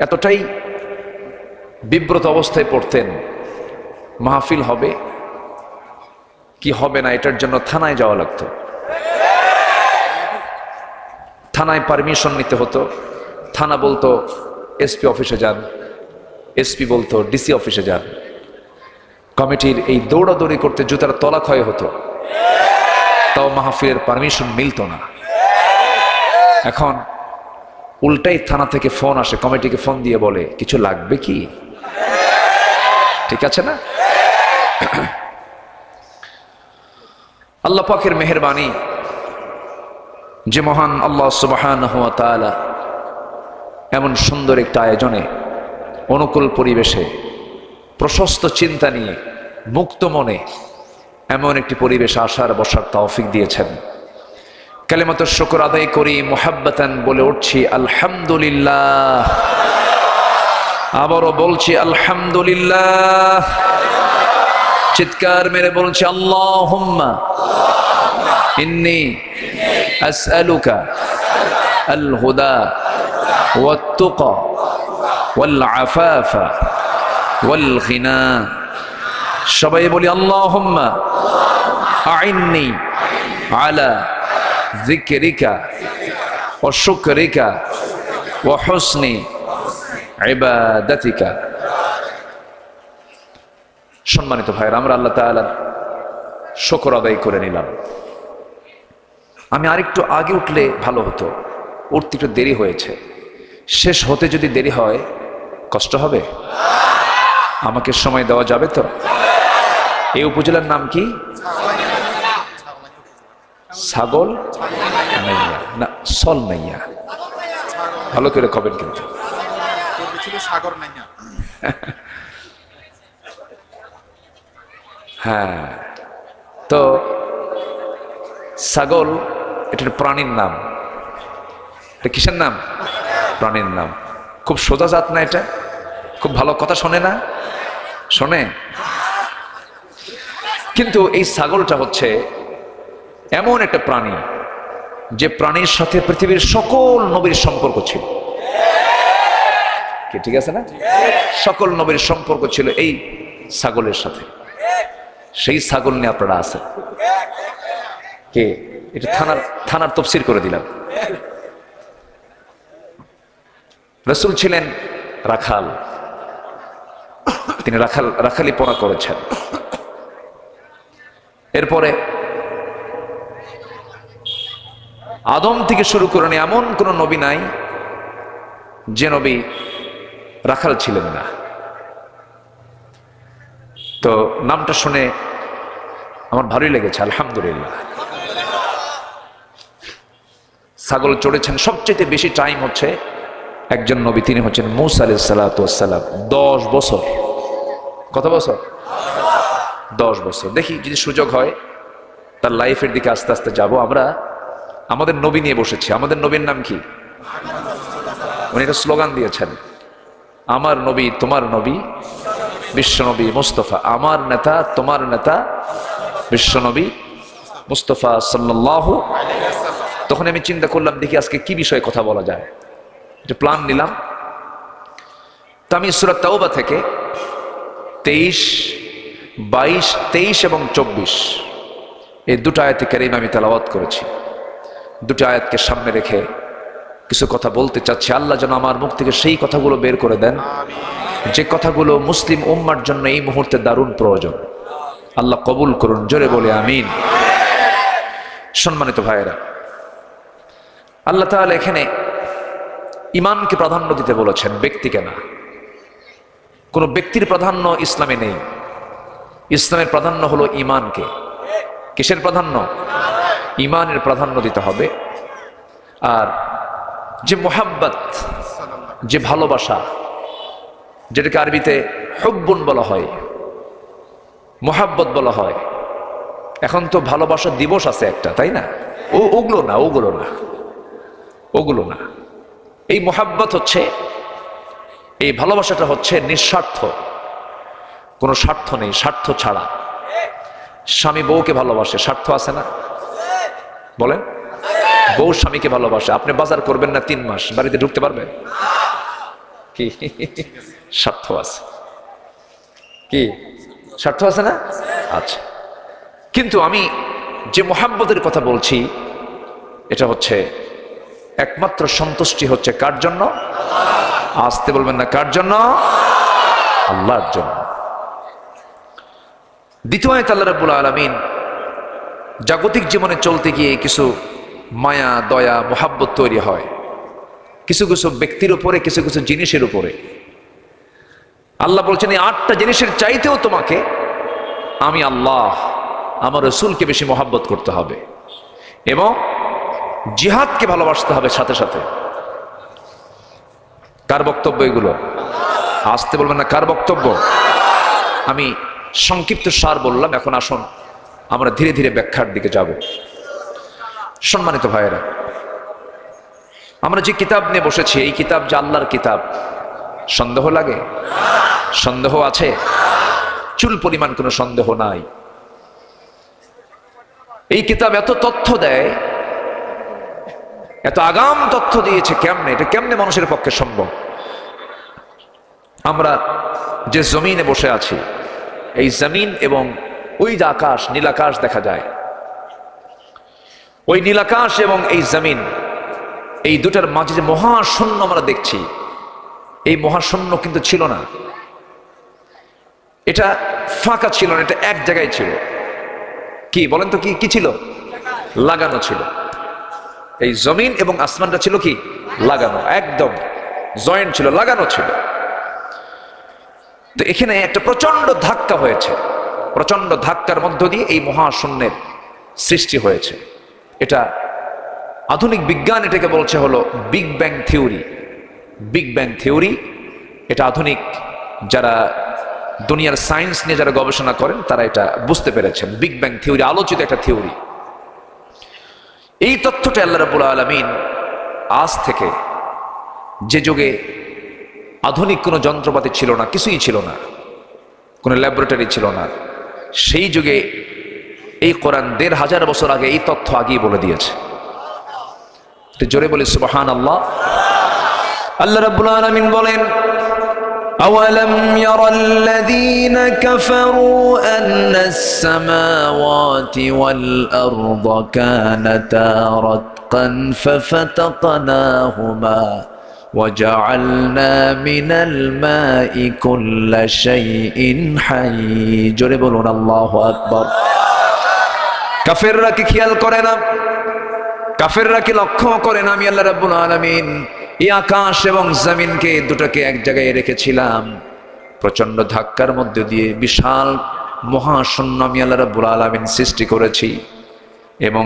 B: এতটাই বিব্রত অবস্থায় পড়তেন, মাহফিল হবে কি হবে না এটার জন্য থানায় যাওয়া লাগতো, থানায় পারমিশন নিতে হতো, থানা বলতো এসপি অফিসে যান, এসপি বলতো ডিসি অফিসে যান। কমিটির এই দৌড়াদৌড়ি করতে জুতার তলা ক্ষয় হতো, তাও মাহফিলের পারমিশন মিলত না। এখন উল্টাই থানা থেকে ফোন আসে, কমিটিকে ফোন দিয়ে বলে কিছু লাগবে কি, ঠিক আছে না? আল্লাহ পাকের মেহেরবানি, যে মহান আল্লাহ সুবহানাহু ওয়া তাআলা এমন সুন্দর একটা আয়োজনে অনুকূল পরিবেশে প্রশস্ত চিন্তা নিয়ে মুক্ত মনে এমন একটি পরিবেশে আসার বসার তৌফিক দিয়েছেন। কালিমাতুশ শুকর আদায় করি, মুহাব্বাতান বলে উঠছি আলহামদুলিল্লাহ। আবারও বলছি আলহামদুলিল্লাহ। চিৎকার মেরে বলছি আল্লাহুম্মা ইন্নী আসআলুকা আল হুদা ওয়াত তুকা ওয়াল আফাফা ওয়াল গিনা। সবাই বলি আল্লাহুম্মা আইন্নি আলা যিকরিকা ওয়া শুকরিকা ওয়া হুসনি ইবাদাতিকা। সম্মানিত ভাইরা, আমরা আল্লাহ তাআলার শুকর আদায় করে নিলাম। আমি আরেকটু আগে উঠলে ভালো হতো, উঠতে একটু দেরি হয়েছে। শেষ হতে যদি দেরি হয় কষ্ট হবে? আমাকে সময় দেওয়া যাবে তো? এই উপজেলার নাম কি? ছাগল নাইয়া না সল নাইয়া, ভালো করে কবেন কিন্তু। হ্যাঁ, তো ছাগল এটা প্রাণীর নাম। এটা কিসের নাম? প্রাণীর নাম। খুব সোজা জাত না এটা? খুব ভালো কথা শোনে না? শোনে। কিন্তু এই ছাগলটা হচ্ছে এমন একটা প্রাণী যে প্রাণীর সাথে পৃথিবীর সকল নবীর সম্পর্ক ছিল। কি ঠিক আছে না? সকল নবীর সম্পর্ক ছিল এই ছাগলের সাথে। সেই ছাগল নিয়ে আপনারা আছেন। কে এটা? থানার তফসির করে দিলাম। রাসূল ছিলেন রাখাল, তিনি রাখালি পড়া করেছেন। এরপরে আদম থেকে শুরু করে এমন কোন নবী নাই যে নবী রাখাল ছিলেন না। তো নামটা শুনে আমার ভালোই লেগেছে, আলহামদুলিল্লাহ। ছাগল চড়েছেন সবচেয়ে বেশি টাইম হচ্ছে একজন নবী, তিনি হচ্ছেন মূসা আলাইহিস সালাতু ওয়াস সালাম। 10 বছর। কত বছর? 10 বছর। দেখি যদি সুযোগ হয় তার লাইফের দিকে আস্তে আস্তে যাব। আমরা আমাদের নবী নিয়ে বসেছি। আমাদের নবীর নাম কি? উনি একটা স্লোগান দিয়েছেন, আমার নবী তোমার নবী বিশ্বনবী মুস্তাফা। আমার নেতা তোমার নেতা বিশ্বনবী মুস্তাফা সাল্লাল্লাহু আলাইহি ওয়াসাল্লাম। তখন আমি চিন্তা করলাম দেখি আজকে কি বিষয়ে কথা বলা যায়, একটা প্ল্যান নিলাম। তো আমি সূরা তাওবা থেকে 23, 22, 23 এবং 24 এই দুটো আয়াতে কারিমা আমি তেলাওয়াত করেছি। দুটো আয়াতকে সামনে রেখে কিছু কথা বলতে চাচ্ছি। আল্লাহ যেন আমার মুখ থেকে সেই কথাগুলো বের করে দেন যে কথাগুলো মুসলিম উম্মার জন্য এই মুহূর্তে দারুণ প্রয়োজন। আল্লাহ কবুল করুন, জোরে বলে আমিন। সম্মানিত ভাইয়েরা, আল্লাহ তাআলা এখানে ইমানকে প্রাধান্য দিতে বলেছেন, ব্যক্তিকে না। কোন ব্যক্তির প্রাধান্য ইসলামে নেই। ইসলামের প্রাধান্য হলো ইমানকে। কিসের প্রাধান্য? ইমানের প্রাধান্য দিতে হবে। আর যে মোহাব্বত, যে ভালোবাসা, যেটাকে আরবিতে হুব্বুন বলা হয়, মোহাব্বত বলা হয়। এখন তো ভালোবাসা দিবস আছে একটা, তাই না? ওগুলো না। এই মোহাব্বত হচ্ছে, এই ভালোবাসাটা হচ্ছে নিঃস্বার্থ, কোনো স্বার্থ নেই, স্বার্থ ছাড়া। স্বামী বউকে ভালোবাসে, স্বার্থ আছে না? বলেন। বউ স্বামীকে ভালোবাসে। আপনি বাজার করবেন না 3 মাস, বাড়িতে ঢুকতে পারবেন কি? স্বার্থ আছে। কি স্বার্থ আছে না? আচ্ছা। কিন্তু আমি যে মোহাব্বতের কথা বলছি এটা হচ্ছে একমাত্র সন্তুষ্টি হচ্ছে কার জন্য? আসতে বলবেন না, কার জন্য? আল্লাহর জন্য। দ্বিতীয় আয়াত আল্লাহ রাব্বুল আলামিন জাগতিক জীবনে চলতে গিয়ে কিছু মায়া, দয়া, মোহাব্বত তৈরি হয় কিছু কিছু ব্যক্তির উপরে, কিছু কিছু জিনিসের উপরে। আল্লাহ বলছেন এই 8টা জিনিসের চাইতেও তোমাকে আমি আল্লাহ, আমার রাসূলকে বেশি মোহাব্বত করতে হবে এবং জিহাদকে ভালোবাসতে হবে সাথে সাথে। কার বক্তব্য এগুলো? আসতে বলবেন না, কার বক্তব্য? আমি সংক্ষিপ্ত সার বললাম, এখন আসুন আমরা ধীরে ধীরে ব্যাখ্যার দিকে যাব। সম্মানিত ভাইয়েরা, আমরা যে কিতাব নিয়ে বসেছি, এই কিতাব যে আল্লাহর কিতাব, সন্দেহ লাগে? সন্দেহ আছে? চুল পরিমাণ কোনো সন্দেহ নাই। এই কিতাব এত তথ্য দেয়, এত আগাম তথ্য দিয়েছে, কেমনে এটা কেমনে মানুষের পক্ষে সম্ভব? আমরা যে জমিনে বসে আছি, এই জমিন এবং ওই যে আকাশ, নীলাকাশ দেখা যায়, ওই নীলাকাশ এবং এই জমিন, এই দুটার মাঝে যে মহাশূন্য আমরা দেখছি, এই মহাশূন্য কিন্তু ছিল না, এটা ফাঁকা ছিল না, এটা এক জায়গায় ছিল। কি বলেন তো, কি কি ছিল? লাগানো ছিল। এই জমিন এবং আসমানটা ছিল কি? লাগানো, একদম জয়েন্ট ছিল, লাগানো ছিল। তো এখানে একটা প্রচন্ড ধাক্কা হয়েছে, প্রচন্ড ধাক্কার মধ্য দিয়ে এই মহাশূন্যের সৃষ্টি হয়েছে। এটা আধুনিক বিজ্ঞান এটাকে বলছে হলো big bang theory. Big bang theory, এটা আধুনিক যারা দুনিয়ার সায়েন্স নিয়ে যারা গবেষণা করেন তারা এটা বুঝতে পেরেছেন। বিগ ব্যাং থিওরি আলোচিত একটা থিওরি। এই তথ্যটা আল্লাহ রাব্বুল আলামিন আজ থেকে, যে যুগে আধুনিক কোনো যন্ত্রপাতি ছিল না, কিছুই ছিল না, কোনো ল্যাবরেটরি ছিল না, সেই যুগে এই কোরআন ১৫০০ বছর আগে এই তথ্য আগেই বলে দিয়েছে। জোরে বলি সুবহানাল্লাহ। আল্লাহ রাব্বুল আলামিন বলেন, أولم ير الذين كفروا أن السماوات والأرض كانتا رتقا ففتقناهما وجعلنا من الماء كل شيء حي জোরে বলুন আল্লাহু আকবার। কাফেররা কি খেয়াল করে না? কাফেররা কি লক্ষ্য করে না? আমি আল্লাহ রাব্বুল আলামিন এই আকাশ এবং জমিনকে দুটাকে এক জায়গায় রেখেছিলাম, প্রচন্ড ধাক্কার মধ্যে দিয়ে বিশাল মহাশূন্য আমি আল্লাহ রাব্বুল আলামিন সৃষ্টি করেছি, এবং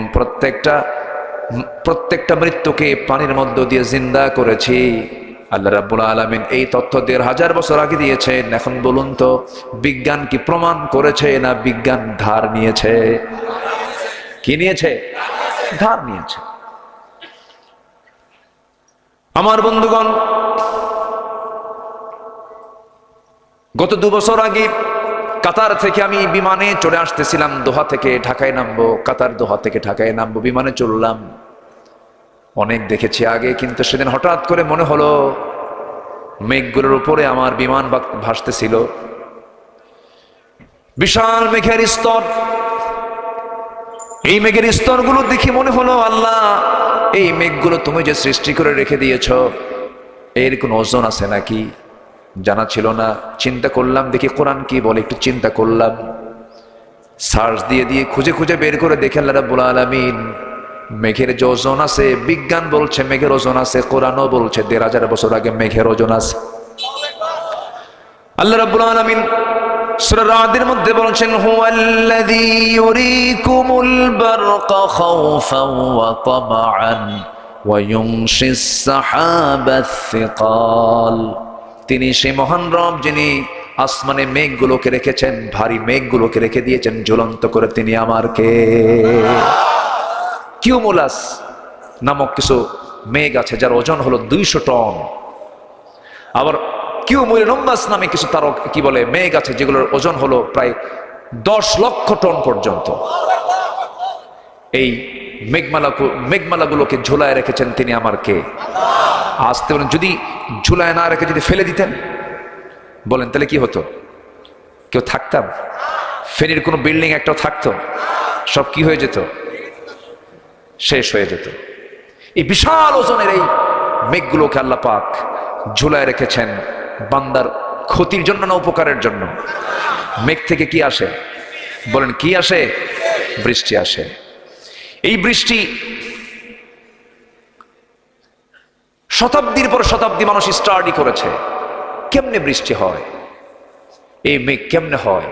B: প্রত্যেকটা মৃত্যুকে পানির মধ্য দিয়ে জিন্দা করেছি। আল্লাহ রাব্বুল আলামিন এই তথ্য ১৫০০ বছর আগে দিয়েছেন। এখন বলুন তো, বিজ্ঞান কি প্রমাণ করেছে না বিজ্ঞান ধার নিয়েছে? কি নিয়েছে? ধার নিয়েছে। আমার বন্ধুগণ, গত ২ বছর আগে কাতার থেকে আমি বিমানে চড়ে আসতেছিলাম, দোহা থেকে ঢাকায় নামবো, কাতার দোহা থেকে ঢাকায় নামবো, বিমানে চললাম। অনেক দেখেছি আগে, কিন্তু সেদিন হঠাৎ করে মনে হলো মেঘগুলোর উপরে আমার বিমান ভাসতেছিল, বিশাল মেঘের স্তর। এই মেঘের স্তরগুলো দেখে মনে হলো, আল্লাহ, এই মেঘগুলো তুমি যে সৃষ্টি করে রেখে দিয়েছ, এর কোন ওজন আছে নাকি? জানা ছিল না। চিন্তা করলাম, দেখি কোরআন কি বলে, একটু চিন্তা করলাম, সার্চ দিয়ে খুঁজে খুঁজে বের করে দেখে আল্লাহ রাব্বুল আলামিন মেঘের যে ওজন আছে, বিজ্ঞান বলছে মেঘের ওজন আছে, কোরআনও বলছে ১৫০০ বছর আগে মেঘের ওজন আছে। আল্লাহ রাব্বুল আলামিন সূরা রাদের মধ্যে বলছেন, হুয়াল্লাযী ইউরীকুমুল বারকা খাওফান ওয়া তামআন ওয়া ইউনশিস সাহাবাস সিকাল। তিনি সেই মহান রব যিনি আসমানে মেঘগুলোকে রেখেছেন, ভারী মেঘগুলোকে রেখে দিয়েছেন ঝুলন্ত করে। তিনি আমার কে? কিউমুলাস নামক কিছু মেঘ আছে যার ওজন হলো ২০০ টন। আবার কিউমুলাস নামে কিছু তার কি বলে মেঘ আছে যেগুলোর ওজন হলো প্রায় ১০ লক্ষ টন পর্যন্ত। এই মেঘমালাগুলোকে ঝুলায় রেখেছেন তিনি আমার কে? আসতে বলেন, যদি ঝুলায় না রেখে যদি ফেলে দিতেন, বলেন তাহলে কি হতো? কেউ থাকতাম? ফেনীর কোনো বিল্ডিং একটাও থাকতো? সব কি হয়ে যেত? শেষ হয়ে যেত। এই বিশাল ওজনের এই মেঘগুলোকে আল্লাহ পাক ঝুলায় রেখেছেন বান্দার ক্ষতির জন্য না উপকারের জন্য? মেঘ থেকে কি আসে? বলেন কি আসে? বৃষ্টি আসে। এই বৃষ্টি শতাব্দীর পর শতাব্দী মানুষ স্টাডি করেছে, কেমনে বৃষ্টি হয়, এই মেঘ কেমনে হয়,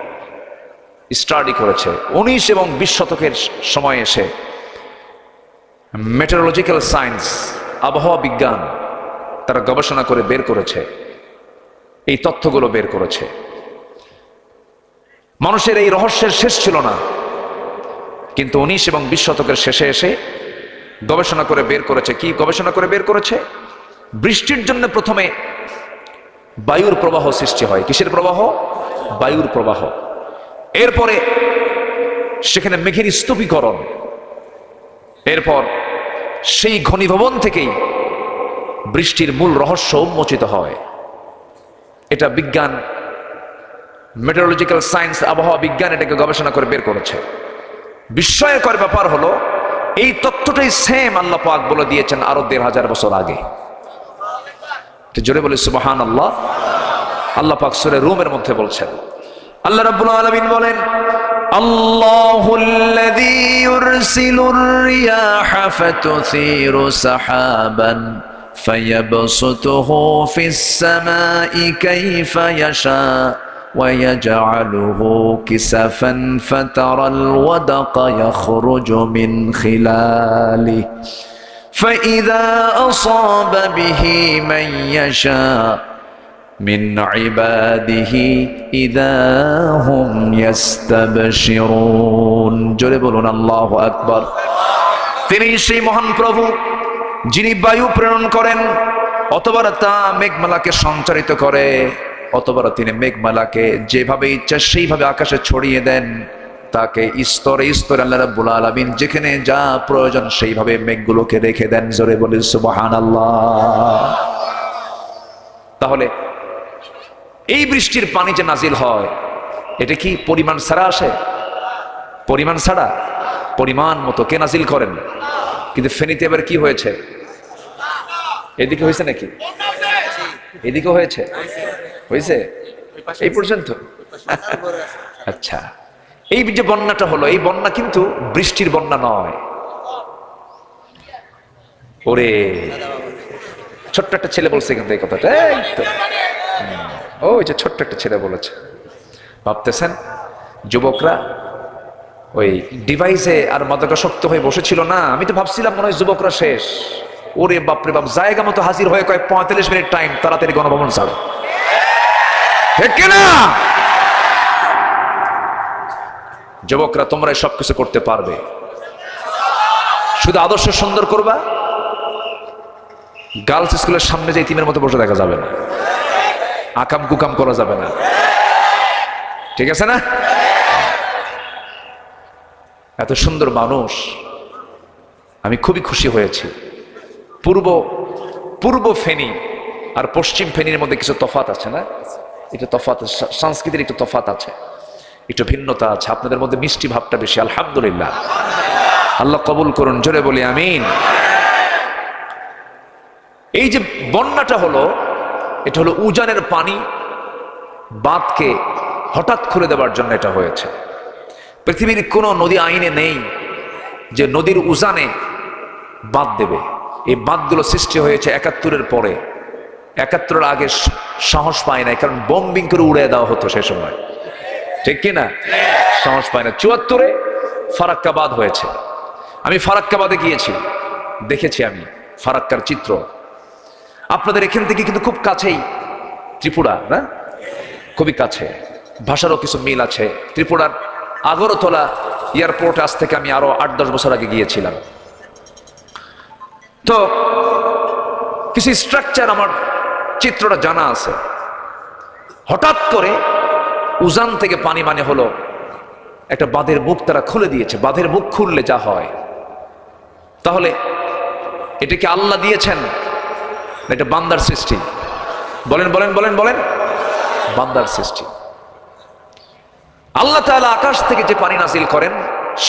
B: স্টাডি করেছে। ১৯ এবং ২০ শতকের সময় এসে মেটেরোলজিক্যাল সায়েন্স, আবহাওয়া বিজ্ঞান, তারা গবেষণা করে বের করেছে এই তথ্যগুলো বের করেছে। মানুষের এই রহস্যের শেষ ছিল না, কিন্তু 19 এবং 20 শতকের শেষে এসে গবেষণা করে বের করেছে। কি গবেষণা করে বের করেছে? বৃষ্টির জন্য প্রথমে বায়ুর প্রবাহ সৃষ্টি হয়। কিসের প্রবাহ? বায়ুর প্রবাহ। এরপরে সেখানে মেঘের স্তূপীকরণ, এরপর সেই ঘনীভবন থেকেই বৃষ্টির মূল রহস্য উন্মোচিত হয়। এটা বিজ্ঞান, মেটেরোলজিক্যাল সায়েন্স, আবহাওয়া বিজ্ঞান এটাকে গবেষণা করে বের করেছে। বিস্ময়কর ব্যাপার হলো এই তথ্যটাই সেম আল্লাহ পাক বলে দিয়েছেন আরো 1500 বছর আগে। জোরে বলি সুবহানাল্লাহ। আল্লাহ পাক সূরা রুমের মধ্যে বলছেন, আল্লাহ রাব্বুল আলামিন বলেন, আল্লাহুল্লাযী ইউরসিলুর রিয়াহা ফাতুসিরু সাহাবান ফায়াবসুতুহু ফিস সামাই কাইফা ইয়াশা ويجعله كسفا فترى الودق يخرج من خلاله فإذا أصاب به من يشاء من عباده إذا هم يستبشرون জোরে বলুন আল্লাহু আকবার। তিনি সেই মহান প্রভু যিনি বায়ু প্রেরণ করেন, অথবা তা মেঘমালাকে সঞ্চারিত করে, অথবা তিনি মেঘমালাকে যেভাবে ইচ্ছা সেইভাবে আকাশে ছড়িয়ে দেন। তাকে স্তরে স্তরে আল্লাহ রাব্বুল আলামিন যেখানে যা প্রয়োজন সেইভাবে মেঘগুলোকে রেখে দেন। জোরে বলি সুবহানাল্লাহ। তাহলে এই বৃষ্টির পানি যে নাজিল হয়, এটা কি পরিমাণ ছাড়া আসে? পরিমাণ ছাড়া, পরিমাণ মতো কে নাজিল করেন। কিন্তু ফেনীতে এবার কি হয়েছে? এদিকে হয়েছে নাকি? এদিকে হয়েছে? হয়েছে এই পর্যন্ত? আচ্ছা, এই যে বন্যাটা হলো, এই বন্যা কিন্তু বৃষ্টির বন্যা নয়। ওরে ছোট্ট একটা ছেলে বলছে কিন্তু এই কথাটা, এই তো ওই যে ছোট্ট একটা ছেলে বলেছে। ভাবতেছেন যুবকরা ওই ডিভাইসে আর মাদকাসক্ত হয়ে বসেছিল না? আমি তো ভাবছিলাম মনে হয় যুবকরা শেষ। ওরে বাপরে বাপ, জায়গা মতো হাজির হয়ে কয় 45 মিনিট টাইম, তাড়াতাড়ি গণভবন ছাড়ো। ঠিক না যুবকরা? তোমরা সবকিছু করতে পারবে, শুধু আদর্শ সুন্দর করবা। গার্লস স্কুলের সামনে যে ইতিমের মতো বসে দেখা যাবে না, আকাম কুকাম করা যাবে না, ঠিক আছে না? এত সুন্দর মানুষ, আমি খুবই খুশি হয়েছি। পূর্ব ফেনী আর পশ্চিম ফেনীর মধ্যে কিছু তফাৎ আছে না? একটু তফাৎ, সংস্কৃতির একটু তফাৎ আছে, একটু ভিন্নতা আছে। আপনাদের মধ্যে মিষ্টি ভাবটা বেশি, আলহামদুলিল্লাহ। আল্লাহ কবুল করুন, জোরে বলি আমিন। এই যে বন্যাটা হলো, এটা হলো উজানের পানি বাঁধকে হঠাৎ খুলে দেওয়ার জন্য এটা হয়েছে। পৃথিবীর কোনো নদী আইনে নেই যে নদীর উজানে বাঁধ দেবে। এই বাঁধগুলো সৃষ্টি হয়েছে 71-এর পরে। 71-এর আগে সাহস পায় নাই, কারণ বোম্বিং করে উড়িয়ে দেওয়া হতো সে সময়, ঠিক কিনা? সাহস পায় না। 74-এ ফারাক্কা বাঁধ হয়েছে। আমি ফারাক্কাবাদে গিয়েছি, দেখেছি আমি ফারাক্কার চিত্র। আপনাদের এখান থেকে কিন্তু খুব কাছেই ত্রিপুরা, না? খুবই কাছে, ভাষারও কিছু মিল আছে। ত্রিপুরার আগরতলা এয়ারপোর্ট আজ থেকে আমি আরো 8-10 বছর আগে গিয়েছিলাম। তো কিছু স্ট্রাকচার আমার চিত্রটা জানা আছে। হঠাৎ করে উজান থেকে পানি মানে হলো একটা বাঁধের মুখ তারা খুলে দিয়েছে। বাঁধের মুখ খুললে যা হয়, তাহলে এটা কি আল্লাহ দিয়েছেন? এটা বান্দার সৃষ্টি? বলেন বলেন বলেন বলেন। বান্দার সৃষ্টি। আল্লাহ তাআলা আকাশ থেকে যে পানি নাজিল করেন,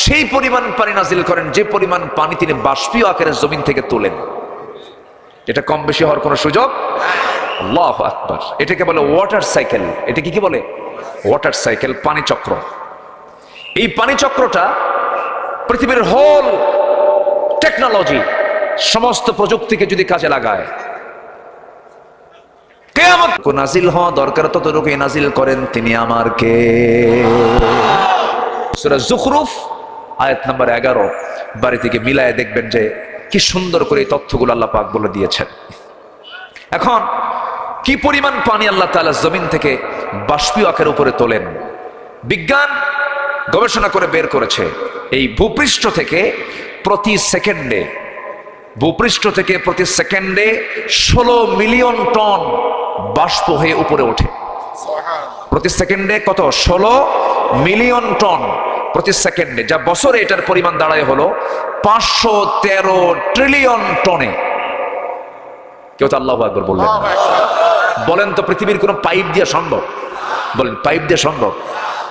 B: সেই পরিমাণ পানি নাজিল করেন যে পরিমাণ পানি তিনি বাষ্পীয় আকারে জমিন থেকে তোলেন। এটা কম বেশি হওয়ার কোনো সুযোগ? আল্লাহু আকবার। এটাকে বলে ওয়াটার সাইকেল। এটা কি বলে? ওয়াটার সাইকেল, পানি চক্র। এই পানি চক্রটা পৃথিবীর হোল টেকনোলজি, সমস্ত প্রযুক্তিকে যদি কাজে লাগায়, কিয়ামত নাজিল হওয়া দরকার ততটুকু নাজিল করেন তিনি আমার কে। সূরা যুখরুফ আয়াত নাম্বার 11 বাড়ি থেকে মিলায় দেখবেন যে কি সুন্দর করে এই তথ্যগুলো আল্লাহ পাক বলে দিয়েছেন। এখন কি পরিমাণ পানি আল্লাহ তাআলা জমিন থেকে বাষ্পীয় আকারে উপরে তোলেন। বিজ্ঞান গবেষণা করে বের করেছে এই ভূপৃষ্ঠ থেকে প্রতি সেকেন্ডে 16 মিলিয়ন টন বাষ্প হয়ে উপরে ওঠে। প্রতি সেকেন্ডে কত? 16 মিলিয়ন টন প্রতি সেকেন্ডে, যা বছরে এটার পরিমাণ দাঁড়ায় হলো 513 ট্রিলিয়ন টনে। কেউ তো আল্লাহু আকবার বললেন না। বলেন তো পৃথিবীর কোন পাইপ দিয়ে সম্ভব? বলেন পাইপ দিয়ে সম্ভব?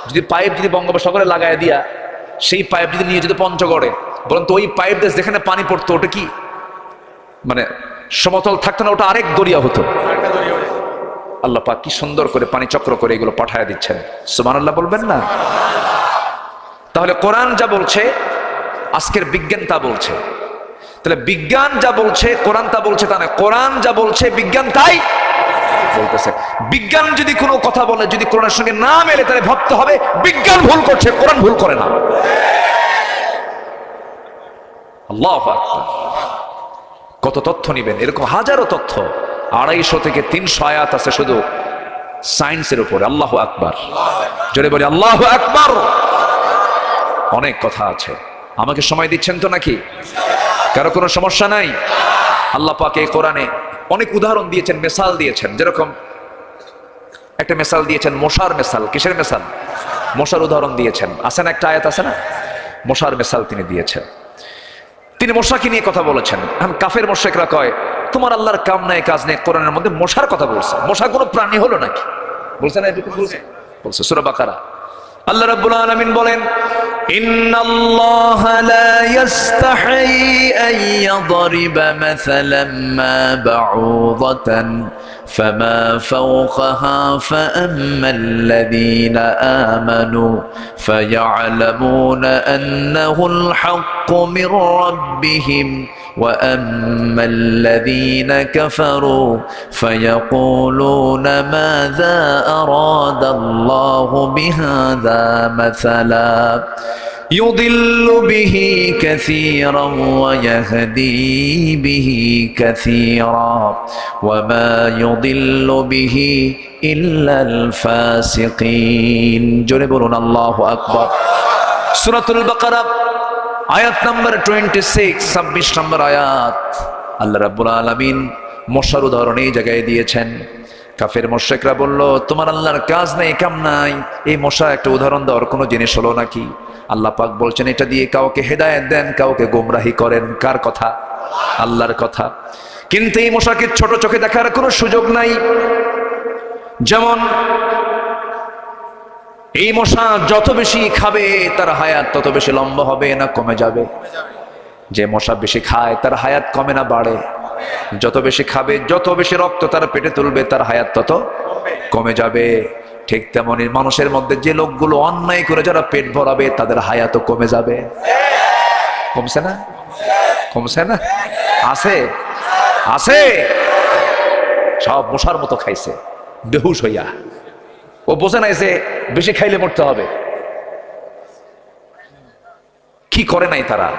B: যদি পাইপ যদি বঙ্গোপসাগরে লাগায় দিয়া সেই পাইপ যদি নিয়ে যেত পঞ্চগড়ে, বলেন তো ওই পাইপ দিয়ে যেখানে পানি পড়তো ওটা কি মানে সমতল থাকতো না, ওটা আরেক দরিয়া হতো। আল্লাহ পাক কি সুন্দর করে পানি চক্র করে এগুলো পাঠায় দিচ্ছেন, সুবহানাল্লাহ বলবেন না? তাহলে কোরআন যা বলছে আজকের বিজ্ঞান তা বলছে। তাহলে বিজ্ঞান যা বলছে কোরআন তা বলছে তা না, কোরআন যা বলছে বিজ্ঞান তাই বলতেছে। বিজ্ঞান যদি কোনো কথা বলে যদি কোরআনের সঙ্গে না মেলে তাহলে ভাবতে হবে বিজ্ঞান ভুল করছে, কোরআন ভুল করে না। আল্লাহু আকবার। কত তথ্য নিবেন? এরকম হাজারো তথ্য, 250 থেকে 300 আয়াত আছে শুধু সায়েন্সের উপরে। আল্লাহু আকবার, জোরে বলি আল্লাহু আকবার। অনেক কথা আছে। আমাকে সময় দিচ্ছেন তো নাকি? কারো কোনো সমস্যা নাই? আল্লাহ পাক এই কোরআনে অনেক উদাহরণ দিয়েছেন, মিসাল দিয়েছেন। যেরকম একটা মিসাল দিয়েছেন মশার মিসাল। কিসের মিসাল? মশার উদাহরণ দিয়েছেন। আছে না একটা আয়াত আছে না, মশার মিসাল তিনি দিয়েছেন। তিনি মশাকে নিয়ে কথা বলেছেন। এখন কাফের মুশরিকরা কয় তোমার আল্লাহর কাম নাই কাজ নেই, কোরআনের মধ্যে মশার কথা বলছে। মশা কোনো প্রাণী হলো নাকি? বলছে না? বলছে সূরা বাকারা। আল্লাহ রাব্বুল আলামিন বলেন ইন্নাল্লাহা লা ইস্তাহি আন ইয়াদরিবা মাসালাম মা বাউদাতান ফামা ফাওকাহা ফাআম্মাল্লাযীনা আমানু ফায়া'লামুনা আন্নাহুল হাক্কু মির রাব্বিহিম وأما الذين كفروا فيقولون ماذا أراد الله بهذا مثلا يضل به كثيرا ويهدي به كثيرا وما يضل به إلا الفاسقين جرب الله أكبر سورة البقرة আয়াত নাম্বার 26, 26 নম্বর আয়াত। আল্লাহ রাব্বুল আলামিন মশার উদাহরণ এই জায়গায় দিয়েছেন। কাফের মুশরিকরা বলল তোমার আল্লাহর কাজ নাই কাম নাই, এই মশা একটা উদাহরণ দেওয়ার কোনো জিনিস হলো নাকি? আল্লাহ পাক বলছেন এটা দিয়ে কাউকে হেদায়েত দেন, কাউকে গোমরাহি করেন। কার কথা? আল্লাহর কথা। কিন্তু এই মশাকে ছোট চোখে দেখার কোনো সুযোগ নাই। যেমন এই মশা যত বেশি খাবে তার হায়াত তত বেশি লম্বা হবে না কমে যাবে? যে মশা বেশি খায় তার হায়াত কমে না বাড়ে? যত বেশি খাবে যত বেশি রক্ত তার পেটে তুলবে তার হায়াত তত কমে যাবে। ঠিক তেমনি মানুষের মধ্যে যে লোকগুলো অন্যায় করে যারা পেট ভরাবে তাদের হায়াতও কমে যাবে। কমছে না? কমছে না? আছে আছে। সব মশার মতো খাইছে বেহুশ হইয়া। ও বোঝে নাই যে বেশি খাইলে মরতে হবে। কি করে নাই তারা?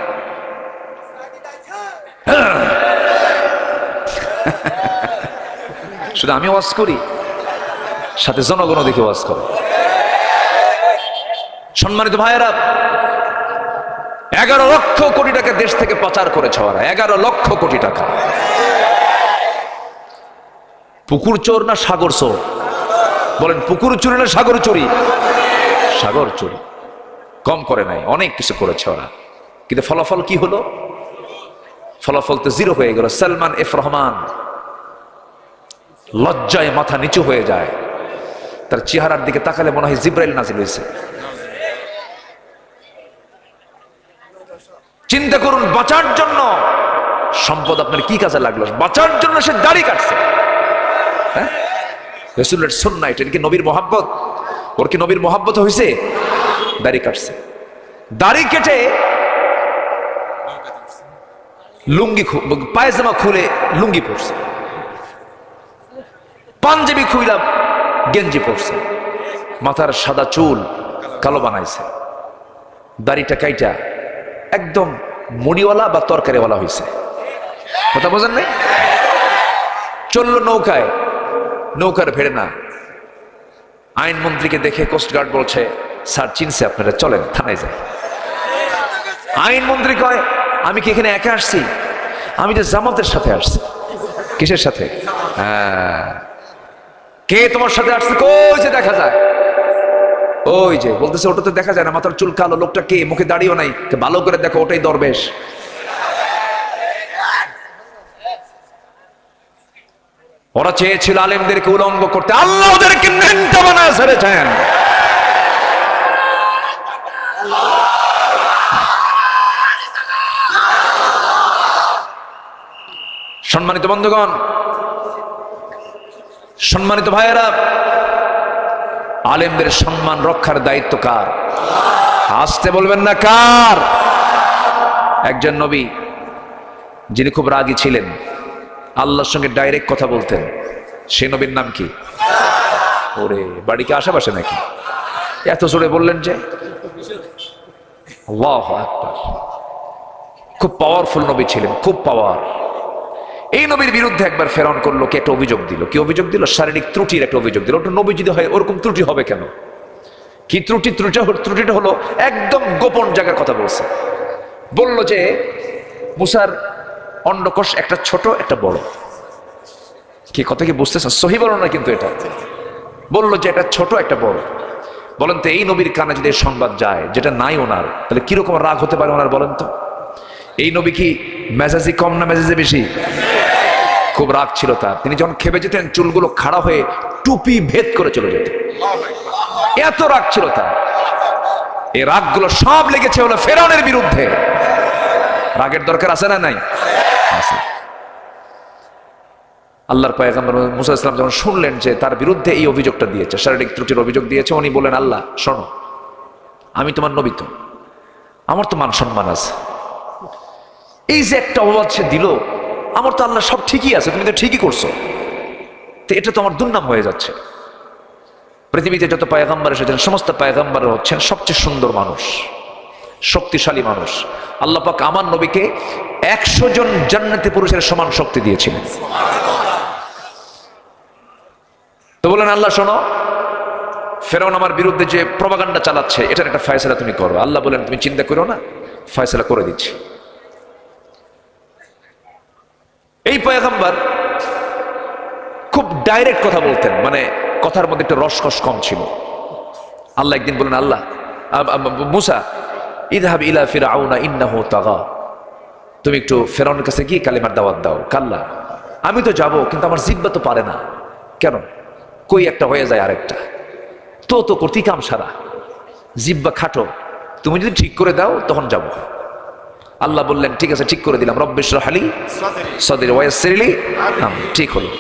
B: শুধু আমি ওয়াজ করি, সাথে জনগণ দেখে ওয়াজ করে। সম্মানিত ভাইয়েরা, 11 লক্ষ কোটি টাকা দেশ থেকে পাচার করেছে ওরা। 11 লক্ষ কোটি টাকা। পুকুর চোর না সাগর চোর? বলেন পুকুর চুরি না সাগর চুরি? সাগর চুরি। কম করে নাই, অনেক কিছু করেছে ওরা। কিন্তু ফলাফল কি হলো? ফলাফল তো জিরো হয়ে গেল। সালমান এফ রহমান লজ্জায় মাথা নিচু হয়ে যায়। তার চেহারার দিকে তাকালে মনে হয় জিব্রাইল নাজিল হয়েছে। চিন্তা করুন, বাঁচার জন্য সম্পদ আপনার কি কাজে লাগলো? বাঁচার জন্য সে দাড়ি কাটছে। হ্যাঁ, রাসূলের সুন্নাহ, এটা কি নবীর মহব্বত? ওর কি নবীর মহব্বত হয়েছে? দাড়ি কাটছে। দাড়ি কেটে লুঙ্গি পায়জামা খুলে লুঙ্গি পরছে, পাঞ্জাবি খুইলা গেঞ্জি পরছে, মাথার সাদা চুল কালো বানাইছে, দাড়িটা কাইটা একদম মুড়িওয়ালা বা তরকারিওয়ালা হয়েছে। কথা বোঝেন নাই? চললো নৌকায়, নৌকার ভেড়ে না। আইনমন্ত্রীকে দেখে কোস্টগার্ড বলছে, স্যার চিনছে আপনারা, চলেন থানায় যাই। আইনমন্ত্রী কয়, আমি কি এখানে একা আসছি? আমি যে জামাতের সাথে আসছি। কিসের সাথে? হ্যাঁ। কে তোমার সাথে আসছে? কই যে দেখা যায়। ওই যে বলতেছে, ওটাতে দেখা যায় না, মাথার চুল কালো, লোকটা কে, মুখে দাড়িও নাই, ভালো করে দেখো, ওটাই দরবেশ। ওরা চেয়েছিল আলেমদেরকে উলঙ্গ করতে, আল্লাহ ওদেরকে ন্যাংটা বানায় ছেড়েছেন। সম্মানিত বন্ধুগণ, সম্মানিত ভাইয়েরা, আলেমদের সম্মান রক্ষার দায়িত্ব কার? আসতে বলবেন না কার? একজন নবী যিনি খুব রাগী ছিলেন, আল্লাহর সঙ্গে ডাইরেক্ট কথা বলতেন, সে নবীর নাম কি? ওরে বাড়িকে আশেপাশে নাকি? এত জোরে বললেন যে? আল্লাহু আকবার। খুব পাওয়ারফুল নবী ছিলেন, খুব পাওয়ার। এই নবীর বিরুদ্ধে একবার ফেরাউন করলো, কি একটা অভিযোগ দিল। কি অভিযোগ দিল? শারীরিক ত্রুটির একটা অভিযোগ দিল। ওটা নবী যদি হয় ওরকম ত্রুটি হবে কেন? কি ত্রুটি? ত্রুটিটা হলো একদম গোপন জায়গার কথা বলছে। বলল যে মুসার অন্ডকোষ একটা ছোট একটা বড়। কি কথা কি বুঝতেছেন? সহি বলো না কিন্তু, এটা বললো যে একটা ছোট একটা বড়। বলেন তো এই নবীর কানে যদি এই সংবাদ যায় যেটা নাই ওনার, তাহলে কিরকম রাগ হতে পারে ওনার? বলেন তো। এই নবী কি মেজাজি কম না মেজাজে বেশি? খুব রাগ ছিল তার। তিনি যখন খেপে যেতেন চুলগুলো খাড়া হয়ে টুপি ভেদ করে চলে যেত, এত রাগ ছিল তার। এই রাগগুলো সব লেগেছে হলো ফেরাউনের বিরুদ্ধে। রাগের দরকার আছে না নাই? আছে। আল্লাহর পয়গম্বর মুসা ইসলাম যখন শুনলেন যে তার বিরুদ্ধে এই অভিযোগটা দিয়েছে, শারীরিক ত্রুটির অভিযোগ দিয়েছে, উনি বললেন, আল্লাহ শোনো, আমি তোমার নবী, তো আমার তো মান সম্মান আছে। এই যে একটা অপবাদ সে দিল, আমার তো আল্লাহ সব ঠিকই আছে, তুমি তো ঠিকই করছো, তো এটা তো আমার দুর্নাম হয়ে যাচ্ছে। পৃথিবীতে যত পয়গম্বর এসেছেন সমস্ত পয়গম্বর হচ্ছেন সবচেয়ে সুন্দর মানুষ, শক্তিশালী মানুষ। আল্লাহ পাক আমার নবীকে 100 জন জান্নাতি পুরুষের সমান শক্তি দিয়েছিলেন। তো বলেন, আল্লাহ শোনো, ফেরাউন আমার বিরুদ্ধে যে প্রপাগান্ডা চালাচ্ছে, এটার একটা ফয়সালা তুমি করো। আল্লাহ বলেন, তুমি চিন্তা করো না, ফয়সালা করে দিচ্ছি। এই পয়গম্বর খুব ডাইরেক্ট কথা বলতেন, মানে কথার মধ্যে একটা রসকস কম ছিল। আল্লাহ একদিন বলেন, আল্লাহ মুসা ইযহাব ইলা ফিরআউনা ইন্নাহু তাগা, তুমি একটু ফেরাউনের কাছে গিয়ে কালিমার দাওয়াত দাও। কাল্লা, আমি তো যাব, কিন্তু আমার জিহ্বা তো পারে না। কেন? কই একটা হয়ে যায় আরেকটা, তো করতে কাম সারা, জিহ্বা খাটো, তুমি যদি ঠিক করে দাও তখন যাব। আল্লাহ বললেন, ঠিক আছে, ঠিক করে দিলাম। রব্বি ইশরাহ লি সাদরি ওয়া ইয়াসসির লি আমরি। ঠিক হলো।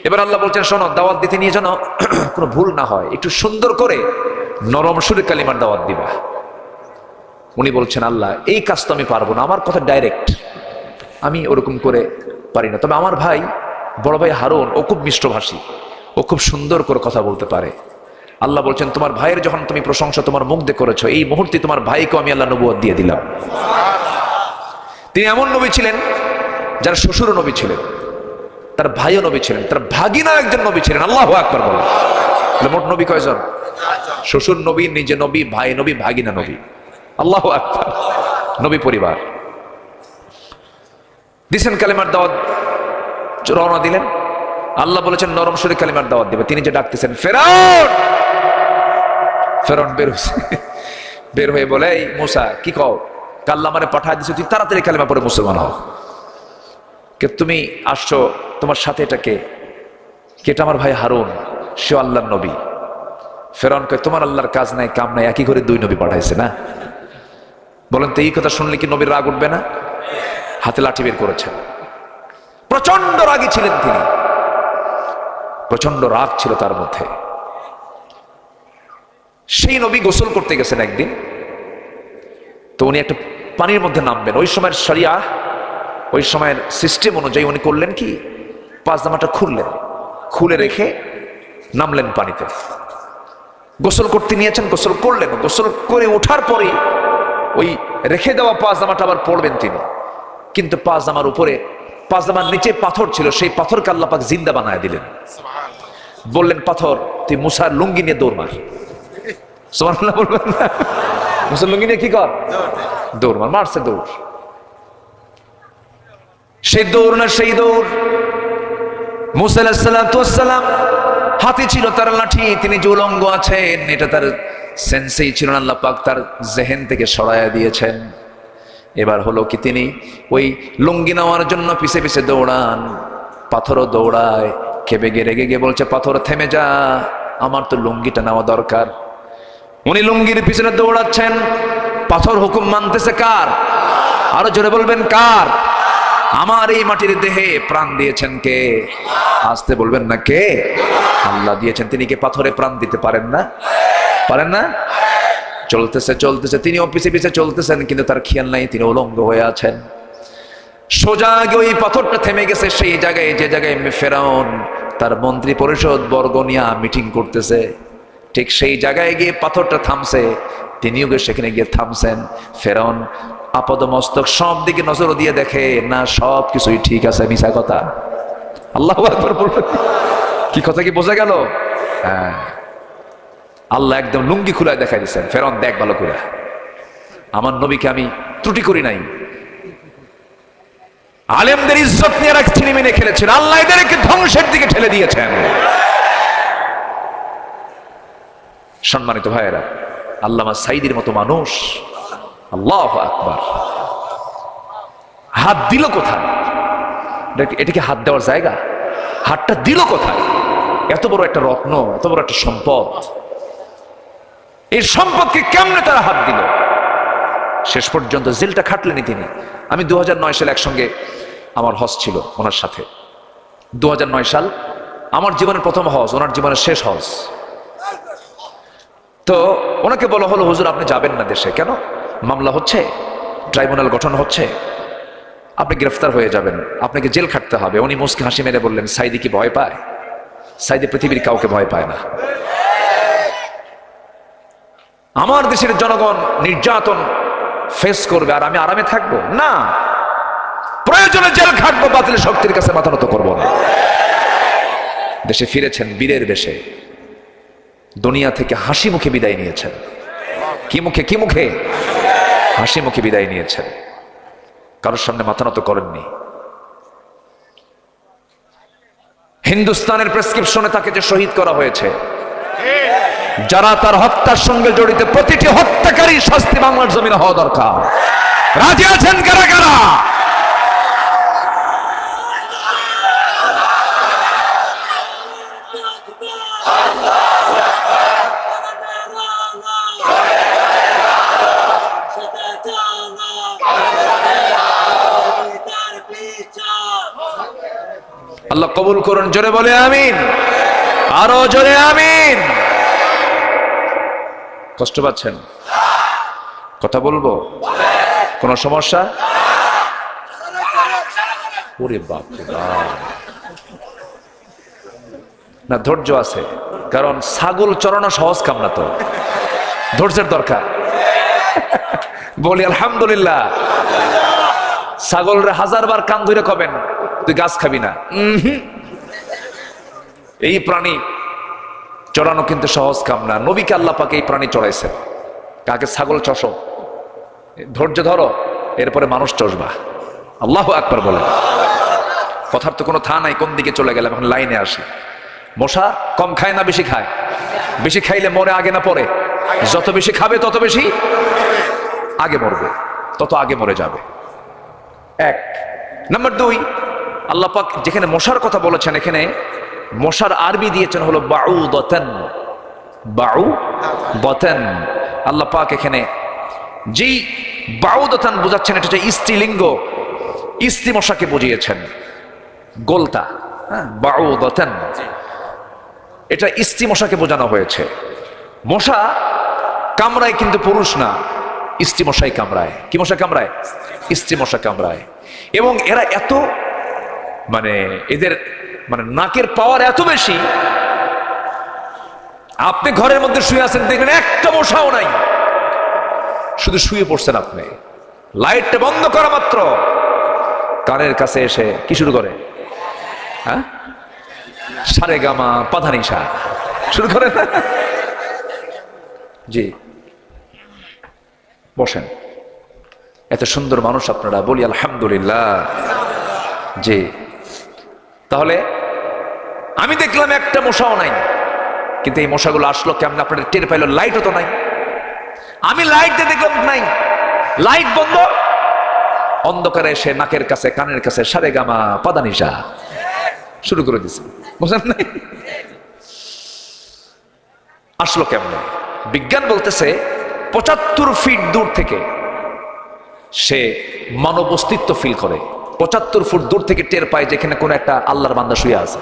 B: এবার আল্লাহ বলছেন, শোনো, দাওয়াত দিতে নিয়ে যেন কোনো ভুল না হয়, একটু সুন্দর করে নরম সুরে কালিমার দাওয়াত দিবা। উনি বলছেন, আল্লাহ এই কাজ তো আমি পারবো না, আমার কথা ডাইরেক্ট, আমি ওরকম করে পারি না। তবে আমার ভাই, বড় ভাই হারুন, ও খুব মিষ্টভাষী, ও খুব সুন্দর করে কথা বলতে পারে। আল্লাহ বলছেন, তোমার ভাইয়ের যখন তুমি প্রশংসা তোমার মুখ দিয়ে করেছো, এই মুহূর্তে তোমার ভাইকে আমি আল্লাহ নবুয়ত দিয়ে দিলাম। তিনি এমন নবী ছিলেন যার শ্বশুরও নবী ছিলেন, তার ভাইও নবী ছিলেন, তার ভাগিনা একজন নবী ছিলেন। আল্লাহু আকবার বলেন। মোট নবী কয়জন? শ্বশুর নবী, নিজে নবী, ভাই নবী, ভাগিনা নবী। আল্লাহু আকবার। নবী পরিবার দিছেন, কালিমার দাওয়াত রওনা দিলেন। আল্লাহ বলেছেন নরম সুরে কালিমার দাওয়াত দিবে। তিনি যে ডাকতেছেন, ফেরাউন, ফেরাউন বের হয়ে বলে, এই মুসা কি কও? আল্লাহ আমারে পাঠায় দিছে, তুই তাড়াতাড়ি কালিমা পড়ে মুসলমান হও। কে তুমি আসছো? তোমার সাথে এটা কে? এটা আমার ভাই হারুন, সে আল্লাহর নবী। ফেরাউন কয়, তোমার আল্লাহর কাজ নাই কাম নাই, একই ঘরে দুই নবী পাঠাইছে না? বলেন তো এই কথা শুনলে কি নবীর রাগ উঠবে না? হাতে লাঠি বের করেছেন। প্রচন্ড রাগী ছিলেন তিনি, প্রচন্ড রাগ ছিল তার মধ্যে। সেই নবী গোসল করতে গেছেন একদিন, তো উনি একটা পানির মধ্যে নামবেন। ওই সময়ের শরিয়া, ওই সময়ের সিস্টেম অনুযায়ী উনি করলেন কি, পায়জামাটা খুললেন, খুলে রেখে নামলেন পানিতে। গোসল করতে নিয়েছেন, গোসল করলেন। গোসল করে ওঠার পরে ওই রেখে দেওয়া পায়জামাটা আবার পরবেন তিনি, কিন্তু পায়জামার উপরে, পায়জামার নিচে পাথর ছিল, সেই পাথরকে আল্লাহ পাক জিন্দা বানায় দিলেন। বললেন পাথর তুই মুসার লুঙ্গি নিয়ে দৌড় মার। সুবহানাল্লাহ বলবেন না? মুসার লুঙ্গি নিয়ে কি কর? দৌড় মার। মারছে দৌড়। সেই দৌড় না সেই দৌড়। মুসা আলাইহিস সালাতু ওয়াস সালাম হাতে ছিল তার লাঠি, তিনি যে উলঙ্গ আছেন এটা তার সেন্সেই ছিল না, আল্লাহ পাক তার জেহেন থেকে সরাইয়া দিয়েছেন। এবার হলো কি তিনি ওই লুঙ্গি নেওয়ার জন্য পিছে পিছে দৌড়ান, পাথরও দৌড়ায়, খেপে গিয়ে রেগে গিয়ে বলছে পাথর থেমে যা, আমার তো লুঙ্গিটা নেওয়া দরকার। উনি লুঙ্গির পিছনে দৌড়াচ্ছেন, পাথর হুকুম মানতেছে কার? আরো জোরে বলবেন কার? আমার এই মাটির দেহে প্রাণ দিয়েছেন কে? আসতে বলবেন না কে? আল্লাহ দিয়েছেন। তিনি কি পাথরে প্রাণ দিতে পারেন না? পারেন না? চলতেছে চলতেছে, তিনিও পিছে পিছে চলতেছেন, কিন্তু তার খেয়াল নাই তিনি উলঙ্গ হয়ে আছেন। সোজা গিয়ে ওই পাথরটা থেমে গেছে সেই জায়গায়, যে জায়গায় ফেরাউন তার মন্ত্রী পরিষদ বর্গ নিয়ে মিটিং করতেছে, ঠিক সেই জায়গায় গিয়ে পাথরটা থামছে। তিনিও গিয়ে সেখানে গিয়ে থামছেন। ফেরাউন আপদ মস্তক সব দিকে নজর দিয়ে দেখে না, সব কিছুই ঠিক আছে, মিছা কথা। আল্লাহু আকবার বলবেন। কি কথা কি বোঝা গেল? হ্যাঁ, আল্লাহ একদম লুঙ্গি খুলে দেখাই দিচ্ছেন, ফেরাউন দেখ ভালো করে, আমার নবীকে আমি ত্রুটি করি নাই। আলেমদের ইজ্জত নিয়ে রাখ ছিনিমিনে খেলেছেন, আল্লাহ এদেরকে ধ্বংসের দিকে ঠেলে দিয়েছেন। সম্মানিত ভাইয়েরা, আল্লামা সাইদির মতো মানুষ, আল্লাহু আকবার, হাত দিল কোথায়? এটা কি হাত দেওয়ার জায়গা? হাতটা দিল কোথায়? এত বড় একটা রত্ন, এত বড় একটা সম্পদ, এই সম্পদকে কেমনে তারা হাত দিল? শেষ পর্যন্ত জেলটা খাটলেনি তিনি। আমি 2009 সালে একসঙ্গে আমার হজ ছিল ওনার সাথে। 2009 সাল আমার জীবনের প্রথম হজ, ওনার জীবনের শেষ হজ। তো ওনাকে বলা হলো হুজুর আপনি যাবেন না দেশে। কেন? মামলা হচ্ছে, ট্রাইব্যুনাল গঠন হচ্ছে, আপনি গ্রেফতার হয়ে যাবেন, আপনাকে জেল খাটতে হবে। উনি মুস্কি হাসি মেরে বললেন সাইদি কি ভয় পায়? সাইদি পৃথিবীর কাউকে ভয় পায় না। আমার দেশের জনগণ নির্যাতন ফেস করবে আর আমি আরামে থাকবো না, প্রয়োজনে জেল খাটবো, বাতিল শক্তির কাছে মাথা নত করবো না। দেশে ফিরেছেন বীরের বেশে, দুনিয়া থেকে হাসি মুখে বিদায় নিয়েছেন। কি মুখে? কি মুখে? হাসি মুখে বিদায় নিয়েছেন, কারোর সামনে মাথা নত করেননি। হিন্দুস্তানের প্রেসক্রিপশনে তাকে যে শহীদ করা হয়েছে, যারা তার হত্যার সঙ্গে জড়িত, প্রতিটি হত্যাকারী শাস্তি বাংলার জমিনে হওয়া দরকার। রাজি আছেন কারা কারা? আল্লাহ কবুল করুন। জোরে বলে আমিন, আরো জোরে আমিন। কষ্ট পাচ্ছেন? কথা বলবো? কোন সমস্যা? ওরে বাপ রে বাপ, না ধৈর্য আছে, কারণ ছাগল চড়ানো সহজ কাম না, তো ধৈর্যের দরকার। বলি আলহামদুলিল্লাহ। ছাগলরে 1000 বার কান ধরে কবেন তুই গাছ খাবি না। এই প্রাণী চড়ানো কিন্তু সহজ কাম না। নবীকে আল্লাহ পাক এই প্রাণী চড়াইছেন। কাকে? ছাগল চষো, ধৈর্য ধরো, এরপরে মানুষ চষবা। আল্লাহু আকবার বলে। কথার তো কোনো থা নাই, কোন দিকে চলে গেলাম, এখন লাইনে আসি। মশা কম খায় না বেশি খায়? বেশি খাইলে মরে আগে না পরে? যত বেশি খাবে তত বেশি আগে মরবে, তত আগে মরে যাবে। 1 নাম্বার 2, আল্লাহ পাক যেখানে মশার কথা বলেছেন, এখানে মশার আরবি দিয়েছেন হলো বাউদাতান। বাউদাতান আল্লাহ পাক এখানে যেই বাউদাতান বোঝাচ্ছেন, এটা হচ্ছে স্ত্রীলিঙ্গ, স্ত্রী মশাকে বুঝিয়েছেন। গোলতা, হ্যাঁ, বাউদাতান, এটা স্ত্রী মশাকে বোঝানো হয়েছে। মশা কামড়ায় কিন্তু পুরুষ না, স্ত্রী মশাই কামড়ায়। কি মশা কামড়ায়? স্ত্রী মশা কামড়ায়। এবং এরা এত এদের নাকের পাওয়ার এত বেশি, আপনি ঘরের মধ্যে শুয়ে আছেন, দেখবেন একটা মশাও নাই, শুধু শুয়ে পড়ছেন আপনি, লাইটটা বন্ধ করা মাত্র কানের কাছে এসে কি শুরু করে? হ্যাঁ, সারে গামা পাধানিসা শুরু করেন না? জি বসেন। এত সুন্দর মানুষ আপনারা, বলি আলহামদুলিল্লাহ। জি তাহলে আমি দেখলাম একটা মশাও নাই, কিন্তু এই মশাগুলো আসলো কেমন আপনাদের টের পাইলো? লাইটও তো নাই। আমি লাইট দিয়ে দেখলাম নাই, লাইট বন্ধ, অন্ধকারে এসে নাকের কাছে কানের কাছে সারে গামা পাদানিসা শুরু করে দিছে। বুঝলেন নাই? আসলো কেমন? বিজ্ঞান বলতেছে 75 ফিট দূর থেকে সে মানব অস্তিত্ব ফিল করে। 75 ফুট দূর থেকে টের পায় যেখানে কোন একটা আল্লাহর বান্দা শুয়ে আছে।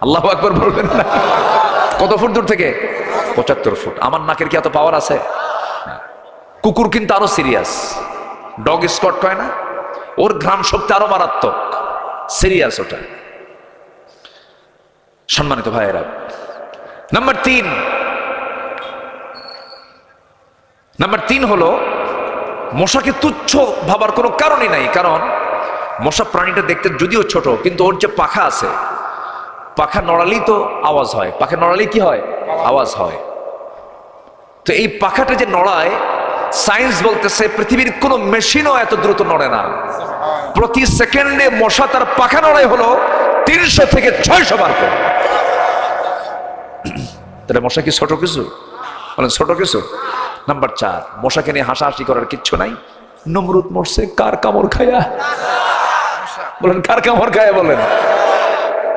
B: আল্লাহু আকবার বলবেন না? কত ফুট দূর থেকে? 75 ফুট। আমার নাকের কি এত পাওয়ার আছে? কুকুর কিন্তু আরো সিরিয়াস, ডগ স্কট কয় না, ওর ঘ্রাণ শক্তি আরো মারাত্মক, সিরিয়াস ওটা। সম্মানিত ভাইয়েরা, নাম্বার 3 হলো মশাকে তুচ্ছ ভাবার কোনো কারণই নাই। কারণ মশা প্রাণীটা দেখতে যদিও ছোট, কিন্তু ওর যে পাখা আছে, পাখা নড়ালেই তো আওয়াজ হয়। পাখা নড়ালেই কি হয়? আওয়াজ হয়। তো এই পাখাটা যে নড়ায়, সায়েন্স বলতেছে পৃথিবীর কোন মেশিনও এত দ্রুত নড়ে না। প্রতি সেকেন্ডে মশা তার পাখা নড়ায় হলো 300 থেকে 600 বার করে। তাহলে মশা কি ছোট কিছু? বলেন ছোট কিছু? নাম্বার 4, মশাকে নিয়ে হাসাহাসি করার কিচ্ছু নাই। নমরুদ মরছে কার কামড় খায়া? বলেন কার কামড় খায়া? বলেন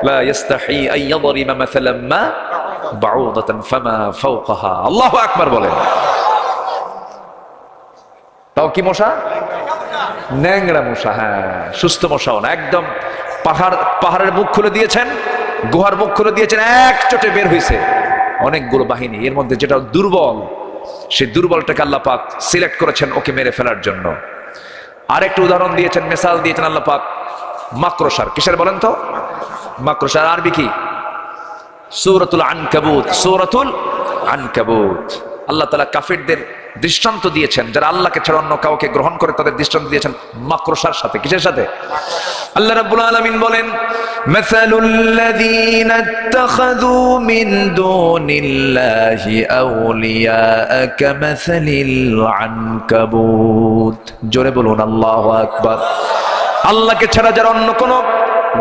B: লা ইস্তাহি আন ইয়াদরিবা মাসালাম মা বাউদাতান ফামা ফাওকাহা। আল্লাহু আকবার বলেন। তাও কি মশা? ন্যাংরা মশা। হ্যাঁ, সুস্থ মশাও না, একদম পাহাড়ের মুখ খুলে দিয়েছেন, গুহার মুখ খুলে দিয়েছেন, এক চোটে বের হয়েছে অনেকগুলো বাহিনী। এর মধ্যে যেটা দুর্বল, সেই দুর্বলটাকে আল্লাহ পাক সিলেক্ট করেছেন ওকে মেরে ফেলার জন্য। আরেকটা উদাহরণ দিয়েছেন, মিসাল দিয়েছেন আল্লাহ পাক মাকড়সার। কিসের বলেন তো? মাকড়সার আরবি কি? সূরাতুল আনকাবুত। সূরাতুল আনকাবুত। আল্লাহ তাআলা কাফিরদের দৃষ্টান্ত দিয়েছেন, যারা আল্লাহকে ছাড়া অন্য কাউকে গ্রহণ করে তাদের দৃষ্টান্ত দিয়েছেন মাকড়সার সাথে। কিসের সাথে? আল্লাহ রাব্বুল আলামিন বলেন, মাসালুল লাযীনা ইত্তাখাযু মিন দুনিল্লাহি আউলিয়া কামাসালিল আনকাবুত। জোরে বলুন আল্লাহু আকবার। আল্লাহকে ছাড়া যারা অন্য কোন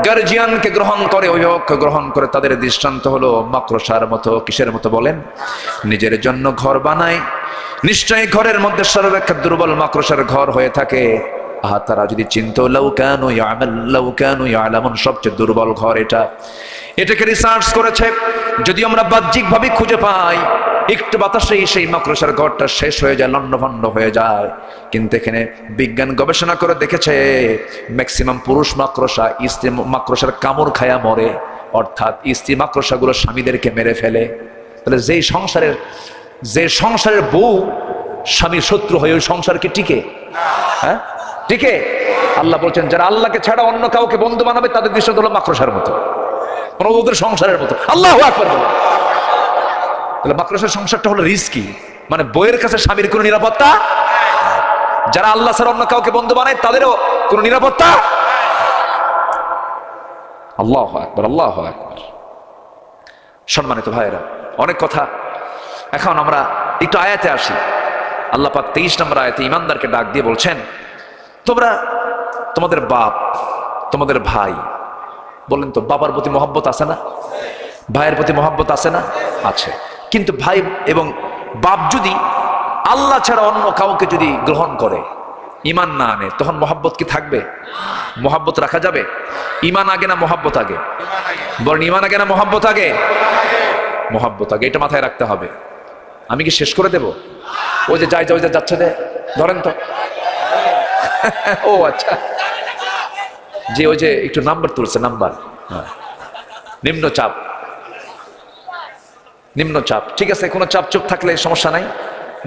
B: গার্জিয়ানকে গ্রহণ করে, অভিভাবককে গ্রহণ করে, তাদের দৃষ্টান্ত হলো মাকড়সার মতো। কিসের মতো বলেন? নিজের জন্য ঘর বানায়, নিশ্চয়ই ঘরের মধ্যে সর্বাপেক্ষা দুর্বল মাকড়সার ঘর হয়ে থাকে। তারা যদি চিন্তা, লাউ কানু ইয়ালামুন, সবচেয়ে দুর্বল ঘর এটা। এটাকে রিসার্চ করেছে, যদি আমরা বাহ্যিক ভাবে খুঁজে পাই, একটু বাতাসেই সেই মাকড়সার ঘরটা শেষ হয়ে যায়, লণ্ডভণ্ড হয়ে যায়। কিন্তু এখানে বিজ্ঞান গবেষণা করে দেখেছে ম্যাক্সিমাম পুরুষ মাকড়সা স্ত্রী মাকড়সার কামড় খায়া মরে, অর্থাৎ স্ত্রী মাকড়সাগুলো স্বামীদেরকে মেরে ফেলে। তাহলে যে সংসারের বউ স্বামীর শত্রু হয়ে, ওই সংসার কি টিকে? হ্যাঁ, টিকে? আল্লাহ বলছেন যারা আল্লাহকে ছাড়া অন্য কাউকে বন্ধু বানাবে তাদের দৃষ্টান্ত হলো মাকড়সার মতো, ওদের সংসারের মতো। আল্লাহু আকবার। তাহলে মাকড়সার সংসারটা হলো রিস্কি, মানে বইয়ের কাছে স্বামীর কোনো নিরাপত্তা। যারা আল্লাহ ছাড়া অন্য কাউকে বন্ধু বানায় তাদেরও কোনো নিরাপত্তা। আল্লাহু আকবার, আল্লাহু আকবার। সম্মানিত ভাইয়েরা, অনেক কথা, এখন আমরা একটু আয়াতে আসি। আল্লাহ পাক 23 নম্বর আয়াতে ইমানদারকে ডাক দিয়ে বলছেন, তোমরা তোমাদের বাপ, তোমাদের ভাই, বলেন তো বাবার প্রতি মহব্বত আছে না? ভাইয়ের প্রতি মহব্বত আছে না? আছে। কিন্তু ভাই এবং বাপ যদি আল্লাহ ছাড়া অন্য কাউকে যদি গ্রহণ করে, ইমান না আনে, তখন মহব্বত কি থাকবে? মহব্বত রাখা যাবে? ইমান আগে না মহব্বত আগে? বলেন ইমান আগে না মহব্বত আগে? মহব্বত আগে। এটা মাথায় রাখতে হবে। আমি কি শেষ করে দেব? ওই যে যাচ্ছে দে, ধরেন তো। ও আচ্ছা, যে ওই যে একটু নাম্বার তুলছে, নাম্বার নিম্নচাপ। ঠিক আছে, কোনো চাপ চুপ থাকলে সমস্যা নাই,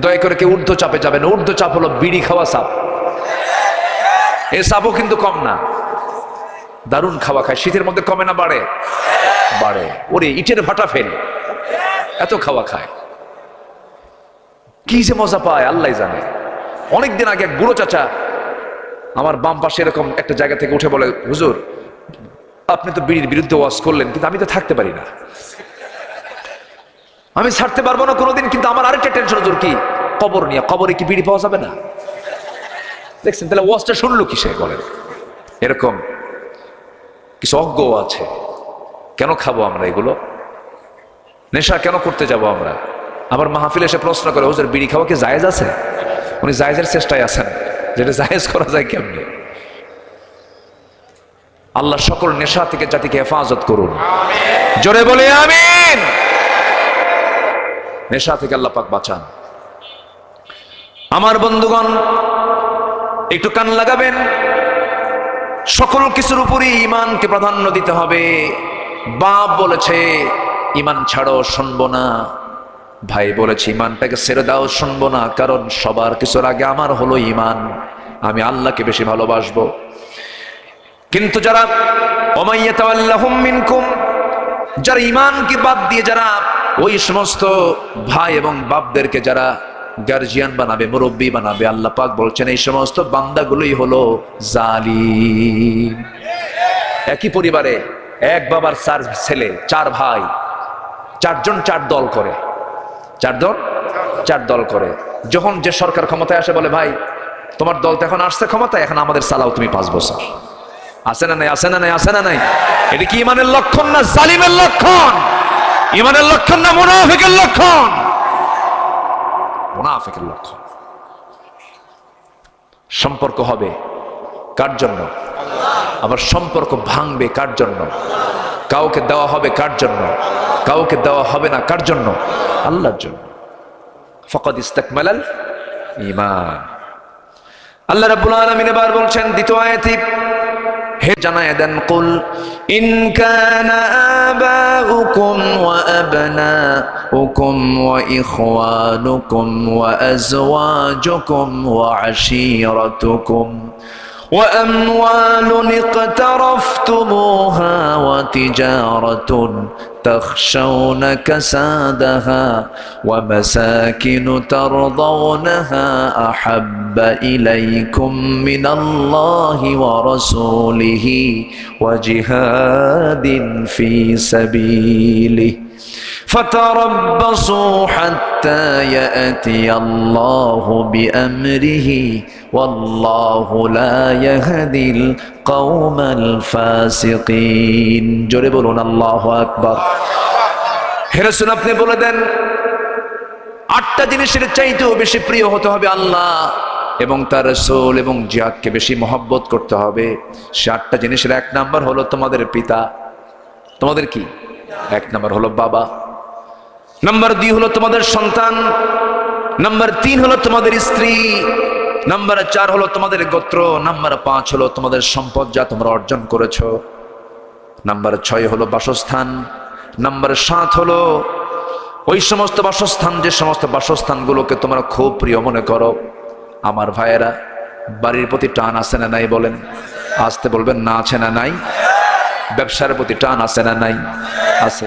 B: দয়া করে কেউ ঊর্ধ্ব চাপে যাবে না। ঊর্ধ্ব চাপ হলো বিড়ি খাওয়া সাপ। এই সাপও কিন্তু কম না, দারুণ খাওয়া খায়। শীতের মধ্যে কমে না বাড়ে? বাড়ে। ওরে ইটের ভাটা ফেল, এত খাওয়া খায়, কি যে মজা পায় আল্লাহ জানে। অনেকদিন আগে এক বুড়ো চাচা আমার বাম পাশে এরকম একটা জায়গা থেকে উঠে বলে, হুজুর আপনি তো বিড়ির বিরুদ্ধে ওয়াজ করলেন, কিন্তু আমি তো থাকতে পারি না, আমি ছাড়তে পারবো না কোনোদিন। কিন্তু আমার আরেকটা টেনশন জোর কি, কবর নিয়ে, কবরে কি বিড়ি পাওয়া যাবে না? দেখছেন, তাহলে ওয়াজটা শুনলো কিসে বলেন? এরকম কিছু অজ্ঞ আছে। কেন খাবো আমরা এগুলো? নেশা কেন করতে যাব আমরা? আবার মাহফিল এসে প্রশ্ন করে, হুজুর বিড়ি খাওয়া কি জায়েজ আছে? উনি জায়েজের চেষ্টায় আছেন, যেটা জায়েজ করা যায় কেমনে? আল্লাহ সকল নেশা থেকে জাতিকে হেফাজত করুন, জোরে বলে আমিন। নেশা থেকে আল্লাহ পাক বাঁচান। আমার বন্ধুগণ, একটু কান লাগাবেন। সকল কিছুর উপরই ঈমানকে প্রাধান্য দিতে হবে। বাপ বলেছে ঈমান ছাড়ো, শুনবো না। ভাই বলেছে ঈমানটাকে ছেড়ে দাও, শুনবো না। কারণ সবার কিছুর আগে আমার হলো ঈমান, আমি আল্লাহকে বেশি ভালোবাসবো। কিন্তু যারা ওমাইয়াতাওয়াল্লাহুম মিনকুম, যারা ঈমানকে বাদ দিয়ে যারা ওই সমস্ত ভাই এবং বাপদেরকে যারা গার্জিয়ান বানাবে, মুরব্বী বানাবে, আল্লাহ পাক বলছেন এই সমস্ত বান্দাগুলোই হলো জালিম। একই পরিবারে এক বাবার 4 ছেলে, 4 ভাই, 4 জন 4 দল করে, 4 জন 4 দল করে। যখন যে সরকার ক্ষমতায় আসে বলে, ভাই তোমার দল তো এখন আসছে ক্ষমতায়, এখন আমাদের চালাও তুমি 5 বছর। আসে না নাই? আসে না নাই? আসে না নাই? এটা কি ঈমানের লক্ষণ না জালিমের লক্ষণ? ঈমানের লক্ষণ না মুনাফিকের লক্ষণ? মুনাফিকের লক্ষণ। সম্পর্ক হবে কার জন্য? আবার সম্পর্ক ভাঙবে কার জন্য? কাউকে দেওয়া হবে কার জন্য? কাউকে দেওয়া হবে না কার জন্য? আল্লাহর জন্য। ফাকাদ ইস্তাকমালাল ঈমান। আল্লাহ রাব্বুল আলামিন এবার বলছেন দ্বিতীয় আয়াতে, হে জানায়ে দেন, কুল ইন কানা আবাউকুম ওয়া আবনাউকুম ওয়া ইখওয়ানুকুম ওয়া আজওয়াজুকুম ওয়া আশীরাতুকুম وأموال اقترفتموها وتجارة تخشون كسادها ومساكن ترضونها أحب إليكم من الله ورسوله وجهاد في سبيله فتربصوا حتى يأتي الله بأمره والله لا يهدي القوم الفاسقين। জোরে বলুন আল্লাহু আকবার। হে রাসূল, আপনি বলে দেন 8টা জিনিসের চাইতেও বেশি প্রিয় হতে হবে আল্লাহ এবং তার রাসূল এবং জিহাদকে বেশি মহব্বত করতে হবে। সে 8টা জিনিসের 1 নাম্বার হলো তোমাদের পিতা। তোমাদের কি? 1 নাম্বার হলো বাবা, নাম্বার 2 হলো তোমাদের সন্তান, নাম্বার 3 হলো তোমাদের স্ত্রী, নাম্বার 4 হলো তোমাদের গোত্র, নাম্বার 5 হলো তোমাদের সম্পদ যা তোমরা অর্জন করেছো, নাম্বার 6 হলো বাসস্থান, নাম্বার 7 হলো ওই সমস্ত বাসস্থান যে সমস্ত বাসস্থানগুলোকে তোমরা খুব প্রিয় মনে করো। আমার ভাইয়েরা, বাড়ির প্রতি টান আছে না নাই? বলেন, আসতে বলবেন না, আছে না নাই? ব্যবসার প্রতি টান আছে না নাই? আছে।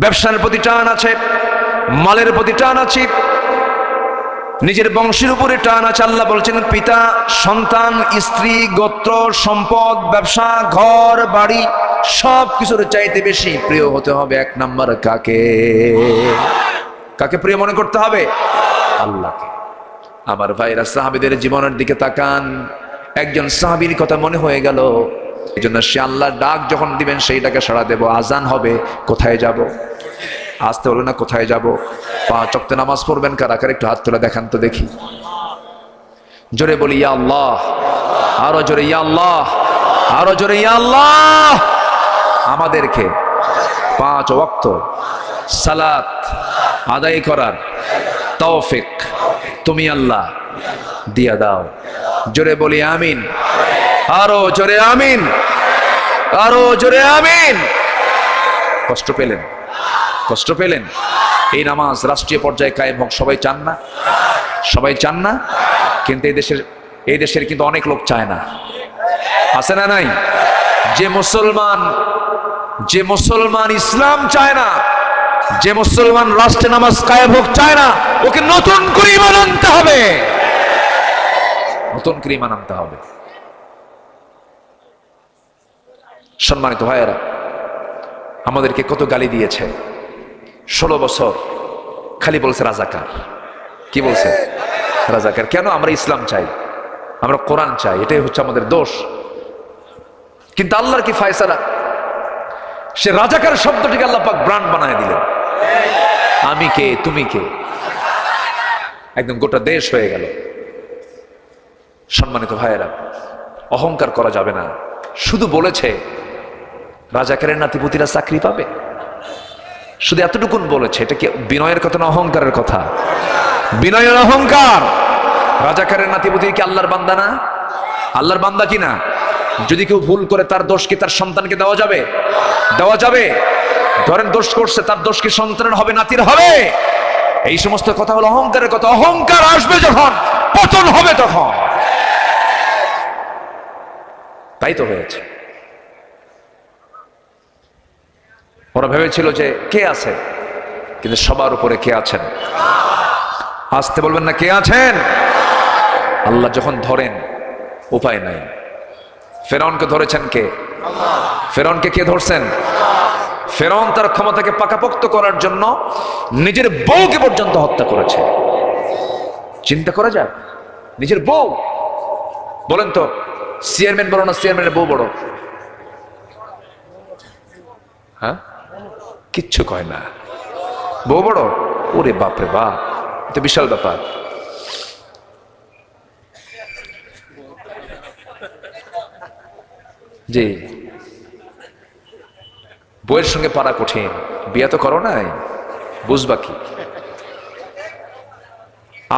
B: ব্যবসার প্রতি টান আছে, মালের প্রতি টান আছে, নিজের বংশের উপরে টান আছে। আল্লাহ বলছেন পিতা, সন্তান, স্ত্রী, গোত্র, সম্পদ, ব্যবসা, ঘর বাড়ি সব কিছুর চাইতে বেশি প্রিয় হতে হবে 1 নাম্বার কাকে? কাকে প্রিয় মনে করতে হবে? আল্লাহকে। আমার ভাইরা, সাহাবীদের জীবনের দিকে তাকান। একজন সাহাবীর কথা মনে হয়ে গেল, এই জন্য সে আল্লাহর ডাক যখন দিবেন সেইটাকে সাড়া দেব। আজান হবে, কোথায় যাব? আসতে হলো না, কোথায় যাব? 5 ওয়াক্ত নামাজ পড়বেন কারা কারা? একটু হাত তুলে দেখান তো দেখি। জোরে বলি ইয়া আল্লাহ, আরো জোরে ইয়া আল্লাহ, আরো জোরে ইয়া আল্লাহ। আমাদেরকে 5 ওয়াক্ত সালাত আদায় করার তৌফিক তুমি আল্লাহ দিয়া দাও। জোরে বলি আমিন, আরো জোরে আমিন, আরো জোরে আমিন। কষ্ট পেলেন? কষ্ট পেলেন? এই নামাজ রাষ্ট্রীয় পর্যায়ে কায়েম হোক, সবাই চান না? সবাই চান না? কিন্তু এই দেশের কিন্তু অনেক লোক চায় না, আছে না নাই? যে মুসলমান ইসলাম চায় না, যে মুসলমান রাষ্ট্রে নামাজ কায়েম হোক চায় না, ওকে নতুন করে ঈমান আনতে হবে, নতুন করে ঈমান আনতে হবে। সম্মানিত ভাইয়েরা, আমাদেরকে কত গালি দিয়েছে। 16 বছর খালি বলছে রাজাকার। কি বলছে? রাজাকার। কেন? আমরা ইসলাম চাই, আমরা কোরআন চাই, এটাই হচ্ছে আমাদের দোষ। কিন্তু আল্লাহর কি ফয়সালা, সে রাজাকার শব্দটিকে আল্লাহ পাক ব্র্যান্ড বানায় দিলেন। আমি কে, তুমি কে, একদম গোটা দেশ হয়ে গেল। সম্মানিত ভাইয়েরা, অহংকার করা যাবে না। শুধু বলেছে রাজাকারের নাতিপুতিরা চাকরি পাবে, শুধু এতটুকুন বলেছে। এটা কি বিনয়ের কথা না অহংকারের কথা? বিনয়ের অহংকার। রাজাকারের নাতিপুতি কি আল্লাহর বান্দা না? আল্লাহর বান্দা কি না? যদি কেউ ভুল করে তার দোষ কি তার সন্তানকে দেওয়া যাবে? দেওয়া যাবে? ধরেন দোষ করছে, তার দোষ কি সন্তানের হবে, নাতির হবে? এই সমস্ত কথা হলো অহংকারের কথা। অহংকার আসবে যখন, পতন হবে তখন। তাই তো হয়েছে। ওরা ভেবেছিল যে কে আছে, কিন্তু সবার উপরে কে আছেন? আসতে বলবেন না, কে আছেন? আল্লাহ যখন ধরেন উপায় নাই। ফেরাউনকে ধরেছেন কে? ফেরাউনকে কে ধরছেন? ফেরাউন তার ক্ষমতাকে পাকাপোক্ত করার জন্য নিজের বউকে পর্যন্ত হত্যা করেছে। চিন্তা করা যায়, নিজের বউ। বলেন তো, চেয়ারম্যান বড় না চেয়ারম্যানের বউ বড়? হ্যাঁ, কিচ্ছু কয় না। বউ বড়? ওরে বাপরে বাপ, এটা বিশাল ব্যাপার। জি, বইয়ের সঙ্গে পারা কঠিন। বিয়ে তো করো নাই, বুঝবা কি?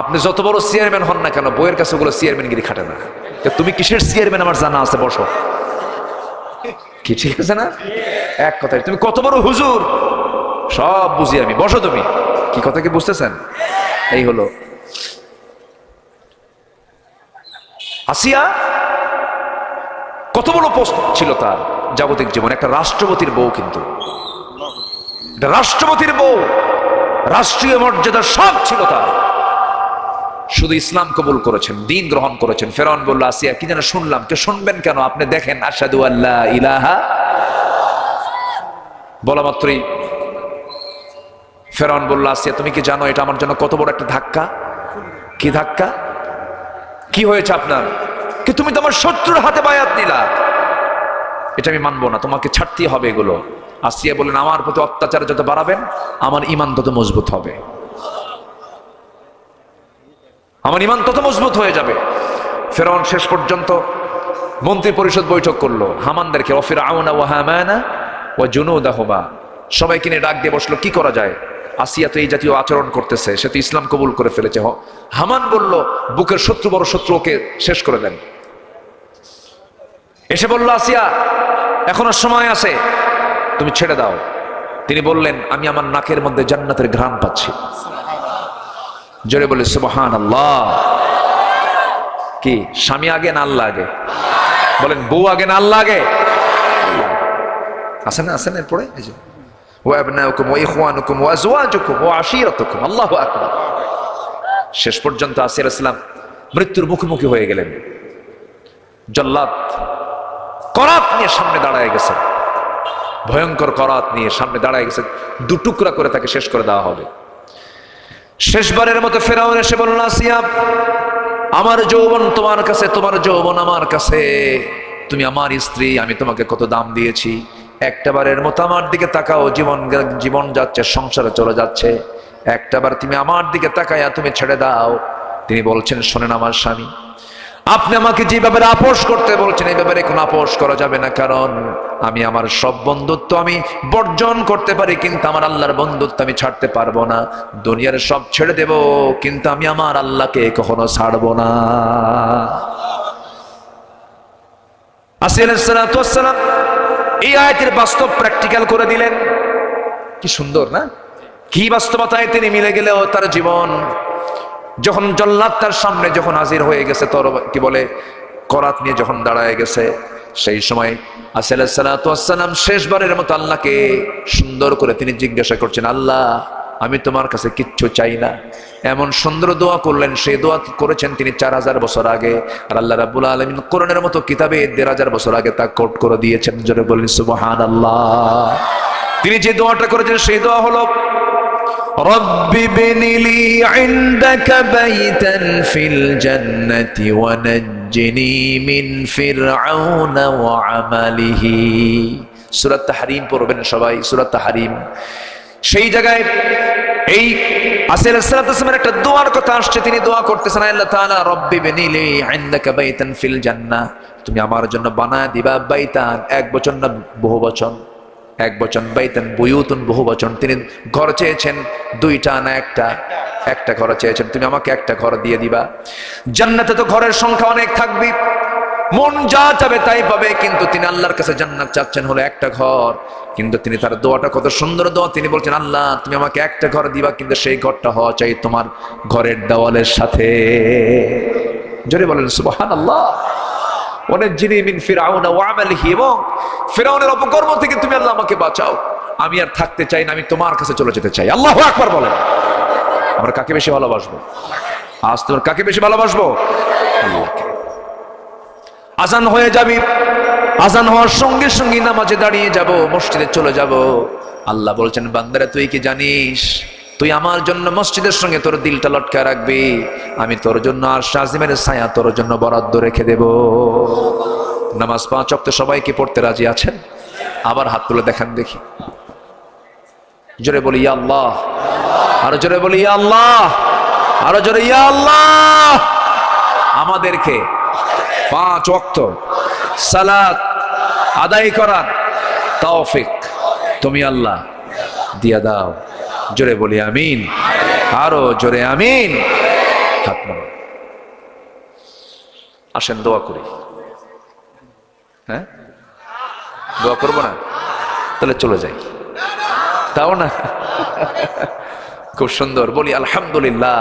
B: আপনি যত বড় চেয়ারম্যান হন না কেন, বইয়ের কাছে ওগুলো চেয়ারম্যানগিরি খাটে না। তুমি কিসের চেয়ারম্যান আমার জানা আছে, বসো। কি ঠিক আছে না? এক কথায় তুমি কত বড় হুজুর সব বুঝি আমি, বসো তুমি। কি কথা কি বুঝতেছেন? এই হলো আসিয়া। কত বড় পোস্ট ছিল তার জাগতিক জীবন, একটা রাষ্ট্রপতির বউ। কিন্তু রাষ্ট্রপতির বউ, রাষ্ট্রীয় মর্যাদা সব ছিল তার। শুধু ইসলাম কবুল করেছেন, দিন গ্রহণ করেছেন। ফেরাউন বলল, আসিয়া কি যেন শুনলাম। কে শুনবেন কেন? আপনি দেখেন, আশহাদু আল্লা ইলাহা, বলা মাত্রই ফেরাউন বলল, আসিয়া তুমি কি জানো এটা আমার জন্য কত বড় একটা ধাক্কা? কি ধাক্কা? কি হয়েছে আপনার? কি তুমি তো আমার শত্রুর হাতে বায়াত নিলা। এটা আমি মানবো না, তোমাকে ছাড়তেই হবে এগুলো। আসিয়া বললেন, আমার প্রতি অত্যাচার যত বাড়াবেন আমার ঈমান তত মজবুত হবে, আমার ঈমান তত মজবুত হয়ে যাবে। ফেরাউন শেষ পর্যন্ত মন্ত্রী পরিষদ বৈঠক করলো, হামানদেরকে, ফিরআউনা ওয়া হামানা ওয়া জুনুদাহুমা, সবাইকে নিয়ে ডাক দিয়ে বসলো, কি করা যায়? আসিয়া তো এই জাতীয় আচরণ করতেছে, সে তো ইসলাম কবুল করে ফেলেছে। হামান বলল, বুকের শত্রু বড় শত্রু, ওকে শেষ করে দেন। এসে বলল, আসিয়া এখনো সময় আছে, তুমি ছেড়ে দাও। তিনি বললেন, আমি আমার নাকের মধ্যে জান্নাতের ঘ্রাণ পাচ্ছি। জোরে বলে সুবহানাল্লাহ। কি স্বামী আগে না আল্লাহ আগে? বলেন, বউ আগে না আল্লাহ আগে? আসেন আসেন, এরপরে এই যে ওয়া আবনাউকুম ওয়া ইখওয়ানুকুম ওয়া আজওয়াজুকুম ওয়া আশীরাতুকুম। আল্লাহু আকবার। শেষ পর্যন্ত আসিয়া আলাইহিস সালাম মৃত্যুর মুখোমুখি হয়ে গেলেন। জল্লাদ করাত নিয়ে সামনে দাঁড়ায় গেছে, ভয়ঙ্কর করাত নিয়ে সামনে দাঁড়ায় গেছে। দুটুকরা করে তাকে শেষ করে দেওয়া হবে। শেষবারের মতো ফেরাউন এসে বলল, আসিয়া আমার যৌবন তোমার কাছে, তোমার যৌবন আমার কাছে, তুমি আমার স্ত্রী, আমি তোমাকে কত দাম দিয়েছি। একটাবারের মতো আমার দিকে তাকাও, জীবন যাচ্ছে, সংসারে চলে যাচ্ছে, একটাবার তুমি আমার দিকে তাকায়া তুমি ছেড়ে দাও। তিনি বলছেন, শোনেন আমার স্বামী, আপনি আমাকে যে ব্যাপারে আপোষ করতে বলছেন এই ব্যাপারে কোনো আপোষ করা যাবে না। কারণ আমি আমার সব বন্ধুত্ব আমি বর্জন করতে পারি, কিন্তু আমার আল্লাহর বন্ধুত্ব আমি ছাড়তে পারবো না। দুনিয়ার সব ছেড়ে দেব, কিন্তু আমি আমার আল্লাহকে কখনো ছাড়বো না। আসিয়া আলাইহিস সালাতু ওয়াস সালাম এই আয়াতের বাস্তব প্র্যাকটিক্যাল করে দিলেন। কি সুন্দর না? কি বাস্তবতায় তিনি মিলে গেলেও তার জীবন। যখন জল্লাদ তার সামনে যখন হাজির হয়ে গেছে, তোর কি বলে করাত নিয়ে যখন দাঁড়ায় গেছে, সেই সময় আসিয়া আলাইহিস সালাতু ওয়াস সালাম শেষবারের মতো আল্লাহকে সুন্দর করে তিনি জিজ্ঞাসা করছেন, আল্লাহ
A: আমি তোমার কাছে কিচ্ছু চাই না। এমন সুন্দর দোয়া করলেন, সেই দোয়া করেছেন তিনি 4000 বছর আগে, আর আল্লাহ রাব্বুল আলামিন কোরআনের মতো কিতাবে 1500 বছর আগে তা কোট করে দিয়েছেন। জোরে বলেন সুবহানাল্লাহ। তিনি যে দোয়াটা করেছেন সেই দোয়া হলো রব্বি বিনিলি ইনদাকা বাইতান ফিল জান্নাতি ওয়া নাজ্জিনি মিন ফিরআউনা ওয়া আমালিহি। সূরা তাহরিম পড়বেন সবাই, সূরা তাহরিম। সেই জায়গায় এই আসির আলাইহিস সালামের একটা দোয়ার কথা আসছে, তিনি দোয়া করতেছেন আল্লাহ তাআলা রব্বি বিনিলি ইনদাকা বাইতান ফিল জান্নাহ, তুমি আমার জন্য বানায় দিবা বাইতান, এক বচন না বহু বচন, এক বচন বাইতান বুয়ুতুন বহু বচন। তিনি ঘর চেয়েছেন দুইটা না একটা, একটা ঘর চেয়েছেন, তুমি আমাকে একটা ঘর দিয়ে দিবা। জান্নাতে তো ঘরের সংখ্যা অনেক থাকবে, মন যা চাবে তাই পাবে, কিন্তু তিনি আল্লাহর কাছে জান্নাত চাচ্ছেন হলো একটা ঘর। কিন্তু তিনি তার দোয়াটা কত সুন্দর দোয়া, তিনি বলছেন আল্লাহ তুমি আমাকে একটা ঘর দিবা, কিন্তু সেই ঘরটা হওয়া চাই তোমার ঘরের দেওয়ালের সাথে। জোরে বলেন সুবহানাল্লাহ। ওয়ানাজ্জিনি মিন ফিরআউনা ওয়া আমালিহি, এবং ফিরআউনের অপকর্ম থেকে তুমি আল্লাহ আমাকে বাঁচাও। আমি আর থাকতে চাই না, আমি তোমার কাছে চলে যেতে চাই। আল্লাহু আকবার বলেন। আমরা কাকে বেশি ভালোবাসবো? আজ তোমার কাকে বেশি ভালোবাসবো? আল্লাহকে। আজান হয়ে যাবে, আজান হওয়ার সঙ্গে সঙ্গে নামাজে দাঁড়িয়ে যাব, মসজিদে চলে যাব। আল্লাহ বলছেন বান্দারা তুই কি জানিস, তুই আমার জন্য মসজিদের সঙ্গে তোর দিলটা লটকায় রাখবি, আমি তোর জন্য আরশ আজিমের ছায়া তোর জন্য বরাদ্দ রেখে দেব। নামাজ 5 ওয়াক্ত সবাই কি পড়তে রাজি আছেন? আবার হাত তুলে দেখান দেখি। জোরে বলি ইয়া আল্লাহ, আরো জোরে বলি ইয়া আল্লাহ, আরো জোরে ইয়া আল্লাহ। আমাদেরকে 5 ওয়াক্ত সালাত আদায় করার তৌফিক তুমি আল্লাহ দিয়া দাও। জোরে বলি আমিন, আরো জোরে আমিন। হাত নামান। আসেন দোয়া করি। হ্যাঁ, দোয়া করবো না? তাহলে চলে যাই, তাও না? খুব সুন্দর বলি আলহামদুলিল্লাহ।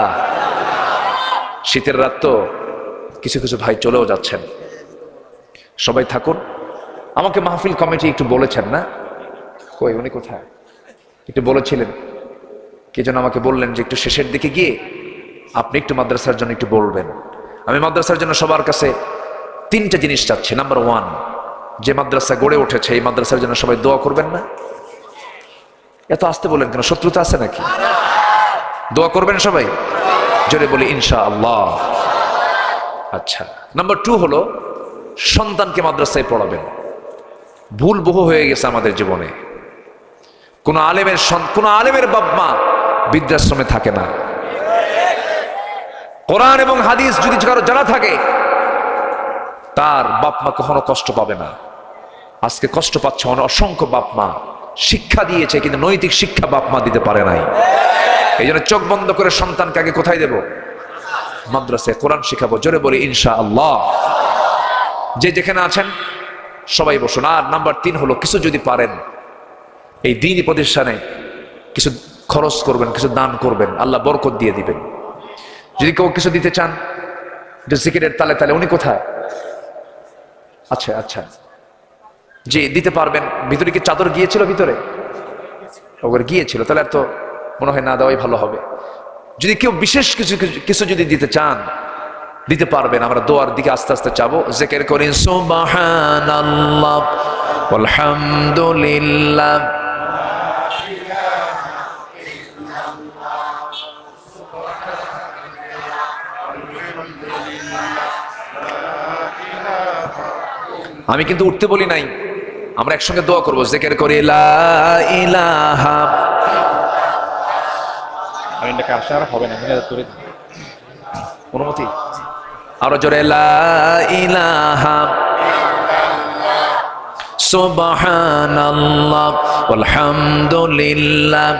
A: শীতের রাত তো, কিছু কিছু ভাই চলেও যাচ্ছেন, সবাই থাকুন। আমাকে মাহফিল কমিটি একটু বলেছেন না, কই উনি কোথায়, একটু বলেছিলেন, কে যেন আমাকে বললেন যে একটু শেষের দিকে গিয়ে আপনি একটু মাদ্রাসার জন্য একটু বলবেন। আমি মাদ্রাসার জন্য সবার কাছে 3টা জিনিস চাচ্ছি। নাম্বার 1, যে মাদ্রাসা গড়ে উঠেছে এই মাদ্রাসার জন্য সবাই দোয়া করবেন না? এত আসতে বলেন কেন, শত্রুতা আছে নাকি? দোয়া করবেন সবাই? জোরে বলি ইনশাআল্লাহ। আচ্ছা, নাম্বার 2 হলো সন্তানকে মাদ্রাসায় পড়াবেন। ভুল বহু হয়ে গেছে আমাদের জীবনে। কোন আলেমের বাপ মা বৃদ্ধাশ্রমে থাকে না। কোরআন এবং হাদিস যদি কারো জানা থাকে, তার বাপ মা কখনো কষ্ট পাবে না। আজকে কষ্ট পাচ্ছে অসংখ্য বাপ মা, শিক্ষা দিয়েছে কিন্তু নৈতিক শিক্ষা বাপ মা দিতে পারে নাই। এই জন্য চোখ বন্ধ করে সন্তানকে আগে কোথায় দেব? মাদ্রাসায় কোরআন শিখাবো। জোরে বলি ইনশাআল্লাহ। যে যেখানে আছেন সবাই বসুন। আর নাম্বার 3 হলো কিছু যদি পারেন এই দ্বীনি প্রতিষ্ঠানে কিছু খরচ করবেন, কিছু দান করবেন, আল্লাহ বরকত দিয়ে দিবেন। যদি কেউ কিছু দিতে চান, জিকিরের তালে তালে উনি কোথায়? আচ্ছা আচ্ছা, জি দিতে পারবেন। ভিতরে কি চাদর গিয়েছিল? ভিতরে ওগুলো গিয়েছিল, তাহলে আর তো মনে হয় না দেওয়াই ভালো হবে। যদি কেউ বিশেষ কিছু যদি দিতে চান, দিতে পারবেন। আমরা দোয়ার দিকে আস্তে আস্তে যাবো। জিকির করি সুবহানাল্লাহ আলহামদুলিল্লাহ। আমি কিন্তু উঠতে বলি নাই, আমরা একসঙ্গে দোয়া করবো। জিকির করি লা ইলাহা, হবে না অনুমতি, আরো জোরে লা ইলাহা সুবহানাল্লাহ আলহামদুলিল্লাহ।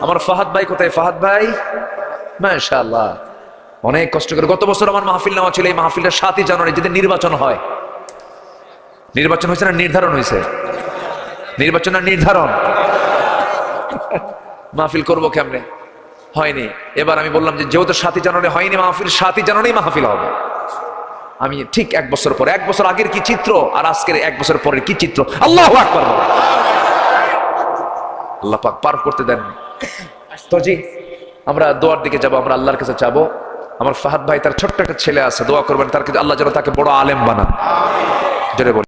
A: আমার ফাহাদ ভাই কোথায়? ফাহাদ ভাই মাশাআল্লাহ অনেক কষ্ট করে। গত বছর আমার মাহফিল নেওয়া ছিল, এই মাহফিলটা 7ই জানুয়ারি, যেদিন নির্বাচন হয়। নির্বাচন হয়েছে না নির্ধারণ হয়েছে? নির্বাচন না নির্ধারণ। মাহফিল করবো কেমনে? হয়নি। এবার আমি বললাম যে যেহেতু 7ই জানুয়ারি হয়নি মাহফিল, 7ই জানুয়ারি মাহফিল হবে। আমি ঠিক 1 বছর পরে, 1 বছর আগের কি চিত্র আর আজকের 1 বছর পরের কি চিত্র! আল্লাহু আকবার।
B: আল্লাহ পাক পার করতে দেন। তো জি, আমরা দোয়ার দিকে যাব, আমরা আল্লাহর কাছে চাবো। আমার ফাহাদ ভাই, তার ছোট্ট একটা ছেলে আছে, দোয়া করবেন তার কাছে, আল্লাহ যেন তাকে বড় আলেম বানান। জোরে বলি।